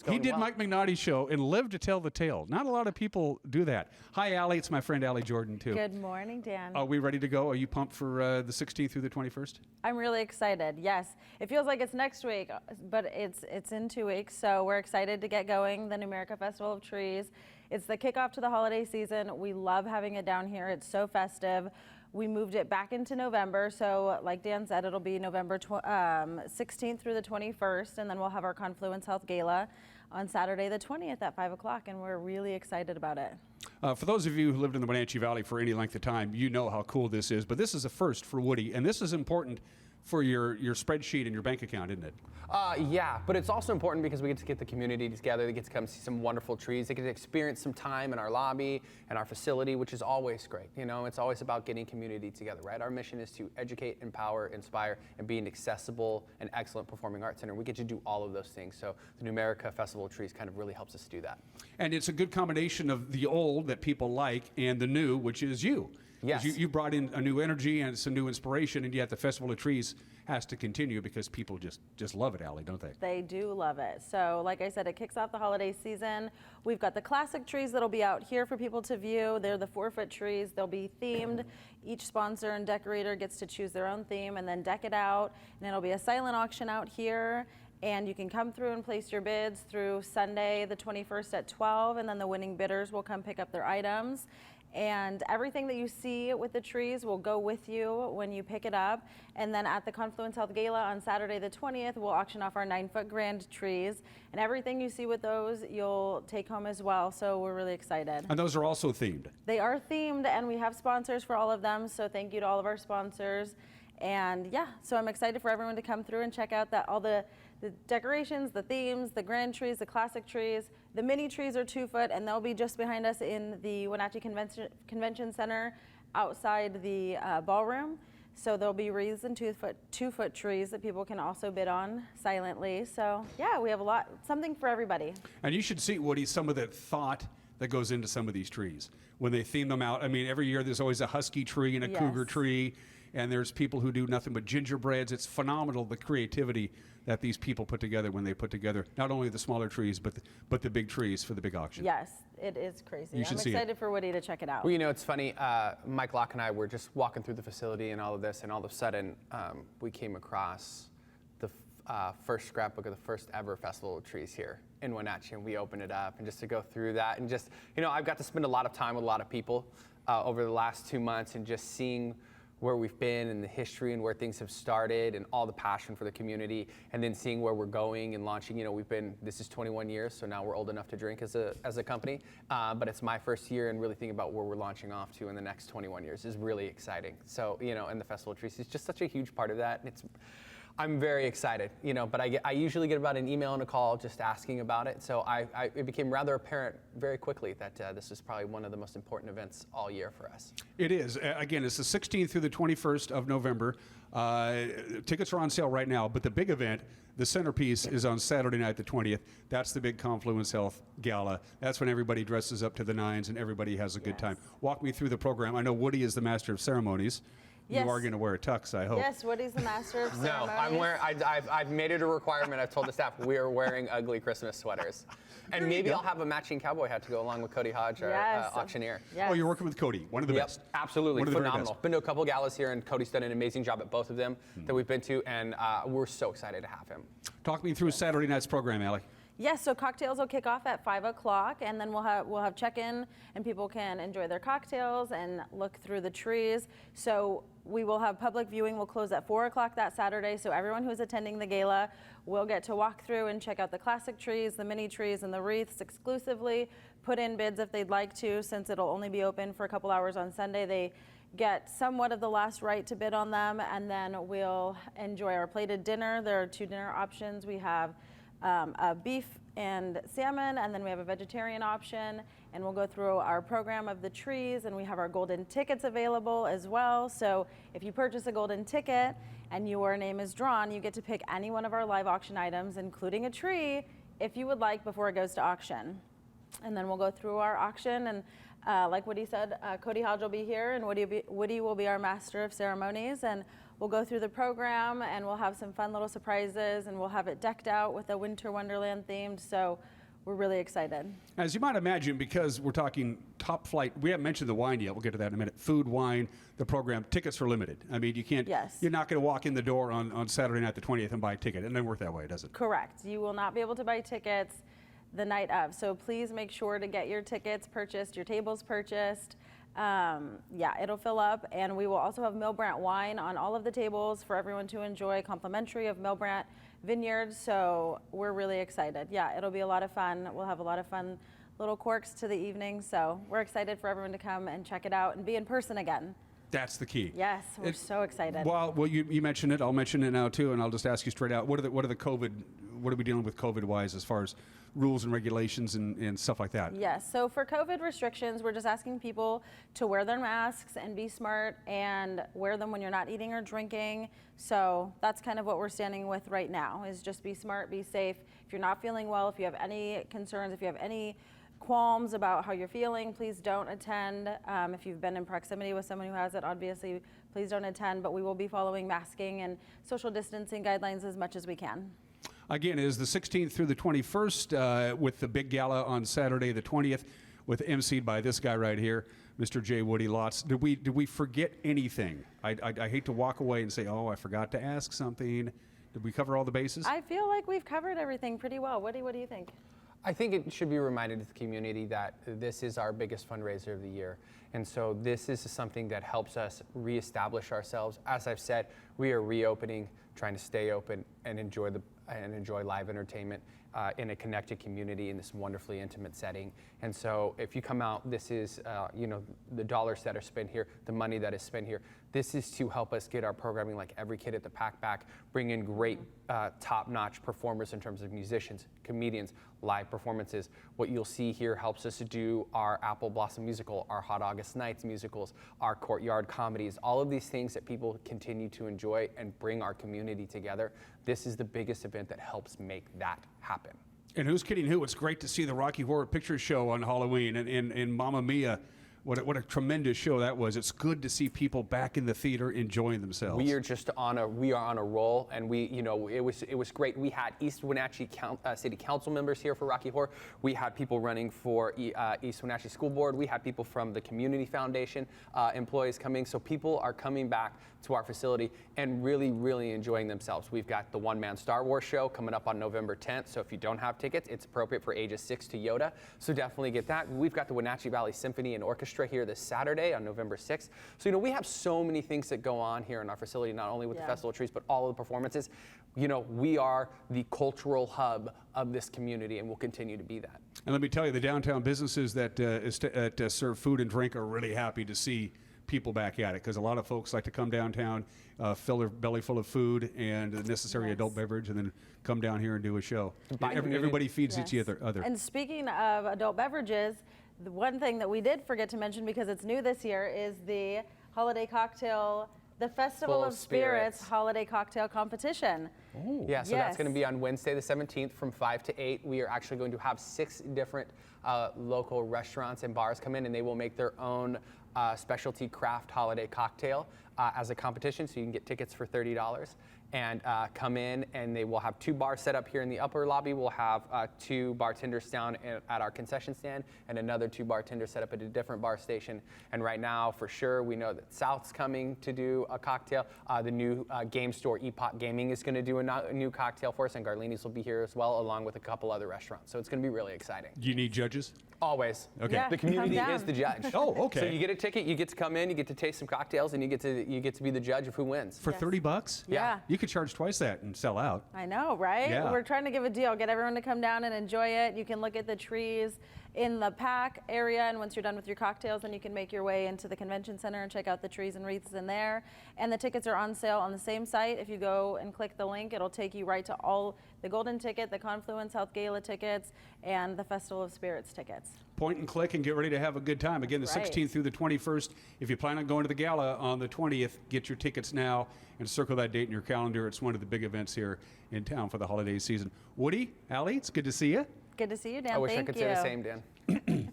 he did Mike Mcconaughey's show and lived to tell the tale. Not a lot of people do that. Hi, Allie. It's my friend Allie Jordan, too. Good morning, Dan. Are we ready to go? Are you pumped for the 16th through the 21st? I'm really excited, yes. It feels like it's next week, but it's in 2 weeks, so we're excited to get going, the Numerica Festival of Trees. It's the kickoff to the holiday season. We love having it down here. It's so festive. We moved it back into November, so like Dan said, it'll be November 16th through the 21st, and then we'll have our Confluence Health Gala on Saturday the 20th at 5 o'clock, and we're really excited about it. For those of you who lived in the Wenatchee Valley for any length of time, you know how cool this is, but this is a first for Woody, and this is important for your spreadsheet and your bank account, isn't it? Yeah, but it's also important because we get to get the community together. They get to come see some wonderful trees. They get to experience some time in our lobby and our facility, which is always great. You know, it's always about getting community together, right? Our mission is to educate, empower, inspire, and be an accessible and excellent performing arts center. We get to do all of those things. So the Numerica Festival of Trees kind of really helps us do that. And it's a good combination of the old that people like and the new, which is you. Yes. You brought in a new energy and some new inspiration, and yet the Festival of Trees has to continue because people just love it, Allie, don't they? They do love it. So like I said, it kicks off the holiday season. We've got the classic trees that'll be out here for people to view. They're the 4-foot trees. They'll be themed. Each sponsor and decorator gets to choose their own theme and then deck it out. And it'll be a silent auction out here. And you can come through and place your bids through Sunday the 21st at 12, and then the winning bidders will come pick up their items. And everything that you see with the trees will go with you when you pick it up. And then at the Confluence Health Gala on Saturday the 20th, we'll auction off our 9-foot grand trees. And everything you see with those, you'll take home as well. So we're really excited. And those are also themed. They are themed, and we have sponsors for all of them. So thank you to all of our sponsors. And yeah, so I'm excited for everyone to come through and check out all the decorations, the themes, the grand trees, the classic trees. The mini trees are 2-foot, and they'll be just behind us in the Wenatchee Convention Center outside the ballroom. So there'll be wreaths and 2-foot trees that people can also bid on silently. So yeah, we have something for everybody. And you should see, Woody, some of the thought that goes into some of these trees when they theme them out. I mean, every year there's always a husky tree and a cougar tree, and there's people who do nothing but gingerbreads. It's phenomenal, the creativity that these people put together when they put together not only the smaller trees, but the big trees for the big auction. Yes, it is crazy. You should I'm excited for Woody to check it out. Well, you know, it's funny. Mike Locke and I were just walking through the facility and all of this, and all of a sudden we came across the first scrapbook of the first ever Festival of Trees here in Wenatchee, and we opened it up, and just to go through that, and just, you know, I've got to spend a lot of time with a lot of people over the last 2 months, and just seeing where we've been and the history and where things have started and all the passion for the community, and then seeing where we're going and launching. You know, this is 21 years, so now we're old enough to drink as a company, but it's my first year, and really thinking about where we're launching off to in the next 21 years is really exciting. So, you know, and the Festival of Trees is just such a huge part of that, and I'm very excited, you know, but I usually get about an email and a call just asking about it. So it became rather apparent very quickly that this is probably one of the most important events all year for us. It is. Again, it's the 16th through the 21st of November. Tickets are on sale right now, but the big event, the centerpiece, is on Saturday night, the 20th. That's the big Confluence Health Gala. That's when everybody dresses up to the nines and everybody has a good time. Walk me through the program. I know Woody is the master of ceremonies. Yes. You are going to wear a tux, I hope. Yes, Woody's the master of ceremonies. No, I've made it a requirement. I've told the staff we are wearing ugly Christmas sweaters. And maybe I'll have a matching cowboy hat to go along with Cody Hodge, our auctioneer. Yes. Oh, you're working with Cody, one of the best. Absolutely, phenomenal. Been to a couple galas here, and Cody's done an amazing job at both of them that we've been to, and we're so excited to have him. Talk me through Saturday night's program, Allie. Yes, so cocktails will kick off at 5 o'clock, and then we'll have check-in, and people can enjoy their cocktails and look through the trees. So we will have public viewing. We'll close at 4 o'clock that Saturday, so everyone who's attending the gala will get to walk through and check out the classic trees, the mini trees, and the wreaths exclusively. Put in bids if they'd like to, since it'll only be open for a couple hours on Sunday. They get somewhat of the last right to bid on them, and then we'll enjoy our plated dinner. There are 2 dinner options. We have a beef and salmon, and then we have a vegetarian option, and we'll go through our program of the trees, and we have our golden tickets available as well. So if you purchase a golden ticket and your name is drawn, you get to pick any one of our live auction items, including a tree, if you would like, before it goes to auction. And then we'll go through our auction, and like Woody said, Cody Hodge will be here, and Woody will be our master of ceremonies, and we'll go through the program, and we'll have some fun little surprises, and we'll have it decked out with a Winter Wonderland themed, so we're really excited. As you might imagine, because we're talking top flight, we haven't mentioned the wine yet, we'll get to that in a minute. Food, wine, the program, tickets are limited. I mean, you can't, you're not going to walk in the door on Saturday night the 20th and buy a ticket. It doesn't work that way, does it? Correct. You will not be able to buy tickets the night of, so please make sure to get your tickets purchased, your tables purchased. Yeah, it'll fill up, and we will also have Milbrandt wine on all of the tables for everyone to enjoy, complimentary of Milbrandt Vineyard, so we're really excited. Yeah, it'll be a lot of fun. We'll have a lot of fun little quirks to the evening, so we're excited for everyone to come and check it out and be in person again. That's the key. Yes, we're so excited. Well, you mentioned it. I'll mention it now too, and I'll just ask you straight out. What are we dealing with COVID-wise as far as rules and regulations and stuff like that? Yes, so for COVID restrictions, we're just asking people to wear their masks and be smart and wear them when you're not eating or drinking. So that's kind of what we're standing with right now, is just be smart, be safe. If you're not feeling well, if you have any concerns, if you have any qualms about how you're feeling, please don't attend. If you've been in proximity with someone who has it, obviously, please don't attend, but we will be following masking and social distancing guidelines as much as we can. Again, it is the 16th through the 21st with the big gala on Saturday the 20th, with emceed by this guy right here, Mr. J. Woody Lotz. Did we forget anything? I hate to walk away and say, oh, I forgot to ask something. Did we cover all the bases? I feel like we've covered everything pretty well. Woody, what do you think? I think it should be reminded to the community that this is our biggest fundraiser of the year. And so this is something that helps us reestablish ourselves. As I've said, we are reopening, trying to stay open and enjoy live entertainment in a connected community in this wonderfully intimate setting. And so if you come out, this is the dollars that are spent here, the money that is spent here. This is to help us get our programming like Every Kid at the Pack back, bring in great top-notch performers in terms of musicians, comedians, live performances. What you'll see here helps us to do our Apple Blossom musical, our Hot August Nights musicals, our Courtyard comedies, all of these things that people continue to enjoy and bring our community together. This is the biggest event that helps make that happen. And who's kidding who? It's great to see the Rocky Horror Picture Show on Halloween and Mamma Mia. What a tremendous show that was. It's good to see people back in the theater enjoying themselves. We are on a roll, and it was great. We had East Wenatchee City Council members here for Rocky Horror. We had people running for East Wenatchee School Board. We had people from the Community Foundation employees coming. So people are coming back to our facility and really, really enjoying themselves. We've got the one-man Star Wars show coming up on November 10th. So if you don't have tickets, it's appropriate for ages 6 to Yoda. So definitely get that. We've got the Wenatchee Valley Symphony and Orchestra here this Saturday on November 6th. So, we have so many things that go on here in our facility, not only with the Festival of Trees, but all of the performances. We are the cultural hub of this community, and we'll continue to be that. And let me tell you, the downtown businesses that serve food and drink are really happy to see people back at it, because a lot of folks like to come downtown, fill their belly full of food and the necessary adult beverage, and then come down here and do a show. Everybody feeds each other. And speaking of adult beverages, the one thing that we did forget to mention, because it's new this year, is the holiday cocktail, the Festival of Spirits holiday cocktail competition. Ooh. Yeah, so that's going to be on Wednesday the 17th from 5 to 8. We are actually going to have 6 different local restaurants and bars come in, and they will make their own specialty craft holiday cocktail as a competition, so you can get tickets for $30 and come in, and they will have 2 bars set up here in the upper lobby. We'll have 2 bartenders down at our concession stand and another 2 bartenders set up at a different bar station. And right now, for sure, we know that South's coming to do a cocktail. The new game store, Epop Gaming, is going to do a new cocktail for us, and Garlini's will be here as well, along with a couple other restaurants. So it's going to be really exciting. Do you need judges? Always. Okay. Yeah, the community is the judge. Oh, okay. So you get a ticket, you get to come in, you get to taste some cocktails, and you get to be the judge of who wins. For $30? Yeah. You You could charge twice that and sell out. I know, right? Yeah. We're trying to give a deal, get everyone to come down and enjoy it. You can look at the trees in the pack area, and once you're done with your cocktails, then you can make your way into the convention center and check out the trees and wreaths in there. And the tickets are on sale on the same site. If you go and click the link, it'll take you right to all the Golden Ticket, the Confluence Health Gala tickets, and the Festival of Spirits tickets. Point and click and get ready to have a good time. Again, the Right. 16th through the 21st. If you plan on going to the gala on the 20th, get your tickets now and circle that date in your calendar. It's one of the big events here in town for the holiday season. Woody, Allie, it's good to see you. Good to see you, Dan. I wish Thank I could you. say the same, Dan.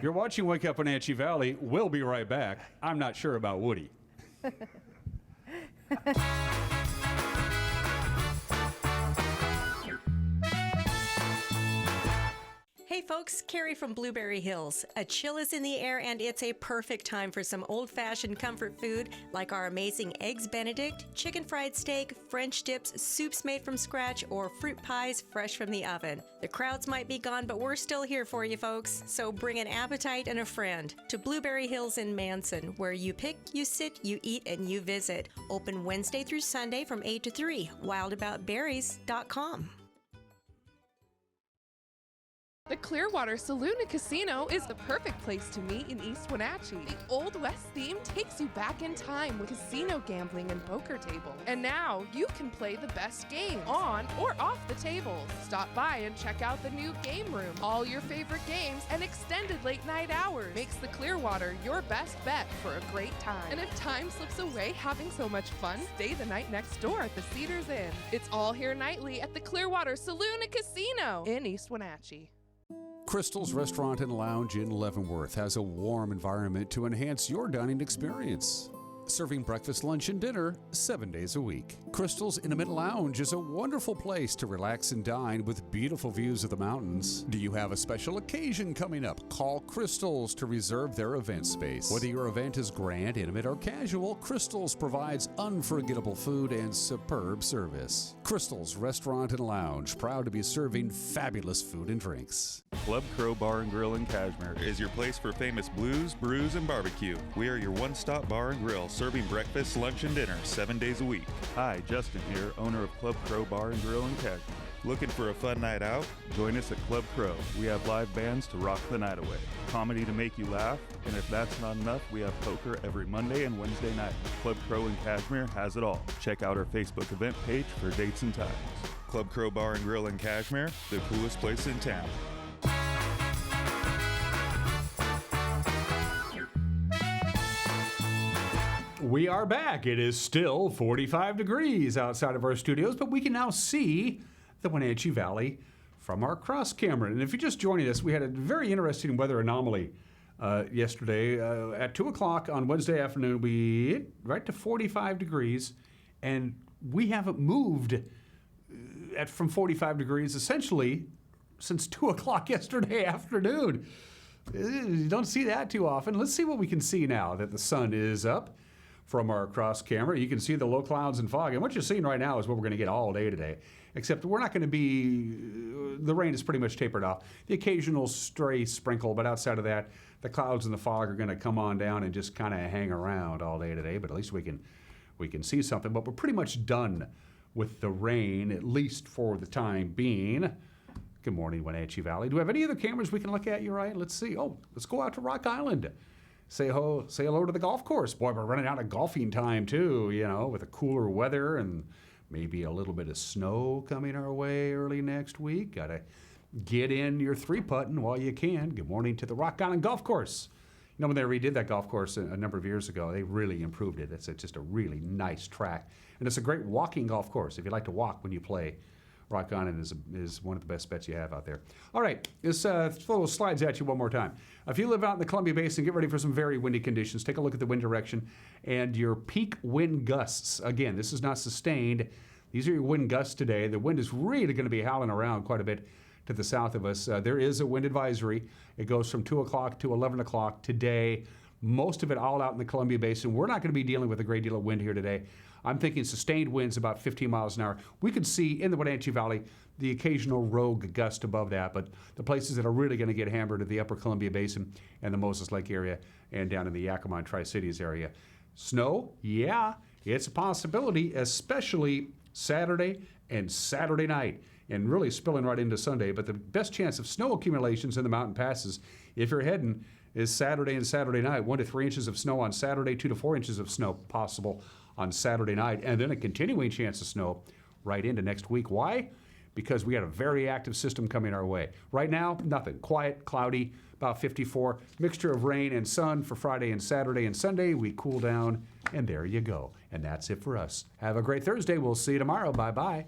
You're watching Wake Up Wenatchee Valley. We'll be right back. I'm not sure about Woody. Hey folks, Carrie from Blueberry Hills. A chill is in the air and it's a perfect time for some old-fashioned comfort food like our amazing Eggs Benedict, chicken fried steak, French dips, soups made from scratch, or fruit pies fresh from the oven. The crowds might be gone, but we're still here for you folks, so bring an appetite and a friend to Blueberry Hills in Manson, where you pick, you sit, you eat, and you visit. Open Wednesday through Sunday from 8 to 3. wildaboutberries.com. The Clearwater Saloon and Casino is the perfect place to meet in East Wenatchee. The Old West theme takes you back in time with casino gambling and poker table. And now you can play the best games on or off the tables. Stop by and check out the new game room. All your favorite games and extended late night hours makes the Clearwater your best bet for a great time. And if time slips away having so much fun, stay the night next door at the Cedars Inn. It's all here nightly at the Clearwater Saloon and Casino in East Wenatchee. Crystal's Restaurant and Lounge in Leavenworth has a warm environment to enhance your dining experience. Serving breakfast, lunch, and dinner 7 days a week. Crystal's Intimate Lounge is a wonderful place to relax and dine with beautiful views of the mountains. Do you have a special occasion coming up? Call Crystal's to reserve their event space. Whether your event is grand, intimate, or casual, Crystal's provides unforgettable food and superb service. Crystal's Restaurant and Lounge, proud to be serving fabulous food and drinks. Club Crow Bar and Grill in Cashmere is your place for famous blues, brews, and barbecue. We are your one-stop bar and grill, serving breakfast, lunch, and dinner 7 days a week. Hi, Justin here, owner of Club Crow Bar and Grill in Cashmere. Looking for a fun night out? Join us at Club Crow. We have live bands to rock the night away, comedy to make you laugh, and if that's not enough, we have poker every Monday and Wednesday night. Club Crow in Cashmere has it all. Check out our Facebook event page for dates and times. Club Crow Bar and Grill in Cashmere, the coolest place in town. We are back. It is still 45 degrees outside of our studios, but we can now see the Wenatchee Valley from our cross camera. And if you're just joining us, we had a very interesting weather anomaly yesterday. At 2 o'clock on Wednesday afternoon, we hit right to 45 degrees, and we haven't moved from 45 degrees essentially since 2 o'clock yesterday afternoon. You don't see that too often. Let's see what we can see now that the sun is up. From our cross camera, you can see the low clouds and fog. And what you're seeing right now is what we're going to get all day today. Except we're not going to be, the rain is pretty much tapered off. The occasional stray sprinkle, but outside of that, the clouds and the fog are going to come on down and just kind of hang around all day today. But at least we can see something. But we're pretty much done with the rain, at least for the time being. Good morning, Wenatchee Valley. Do we have any other cameras we can look at? You're right. Let's see. Oh, let's go out to Rock Island. Say hello to the golf course. Boy, we're running out of golfing time too, with the cooler weather and maybe a little bit of snow coming our way early next week. Got to get in your three-putting while you can. Good morning to the Rock Island Golf Course. When they redid that golf course a number of years ago, they really improved it. It's just a really nice track. And it's a great walking golf course. If you like to walk when you play, Rock Island is one of the best bets you have out there. All right, this throw slides at you one more time. If you live out in the Columbia Basin, get ready for some very windy conditions. Take a look at the wind direction and your peak wind gusts. Again, this is not sustained. These are your wind gusts today. The wind is really going to be howling around quite a bit to the south of us. There is a wind advisory. It goes from 2 o'clock to 11 o'clock today. Most of it all out in the Columbia Basin. We're not going to be dealing with a great deal of wind here today. I'm thinking sustained winds about 15 miles an hour. We could see in the Wenatchee Valley the occasional rogue gust above that, but the places that are really going to get hammered are the upper Columbia Basin and the Moses Lake area and down in the Yakima and Tri-Cities area. Snow? Yeah. It's a possibility, especially Saturday and Saturday night, and really spilling right into Sunday. But the best chance of snow accumulations in the mountain passes, if you're heading, is Saturday and Saturday night. 1 to 3 inches of snow on Saturday, 2 to 4 inches of snow possible on Saturday night, and then a continuing chance of snow right into next week. Why? Because we got a very active system coming our way. Right now, nothing. Quiet, cloudy, about 54. Mixture of rain and sun for Friday and Saturday and Sunday. We cool down, and there you go. And that's it for us. Have a great Thursday. We'll see you tomorrow. Bye-bye.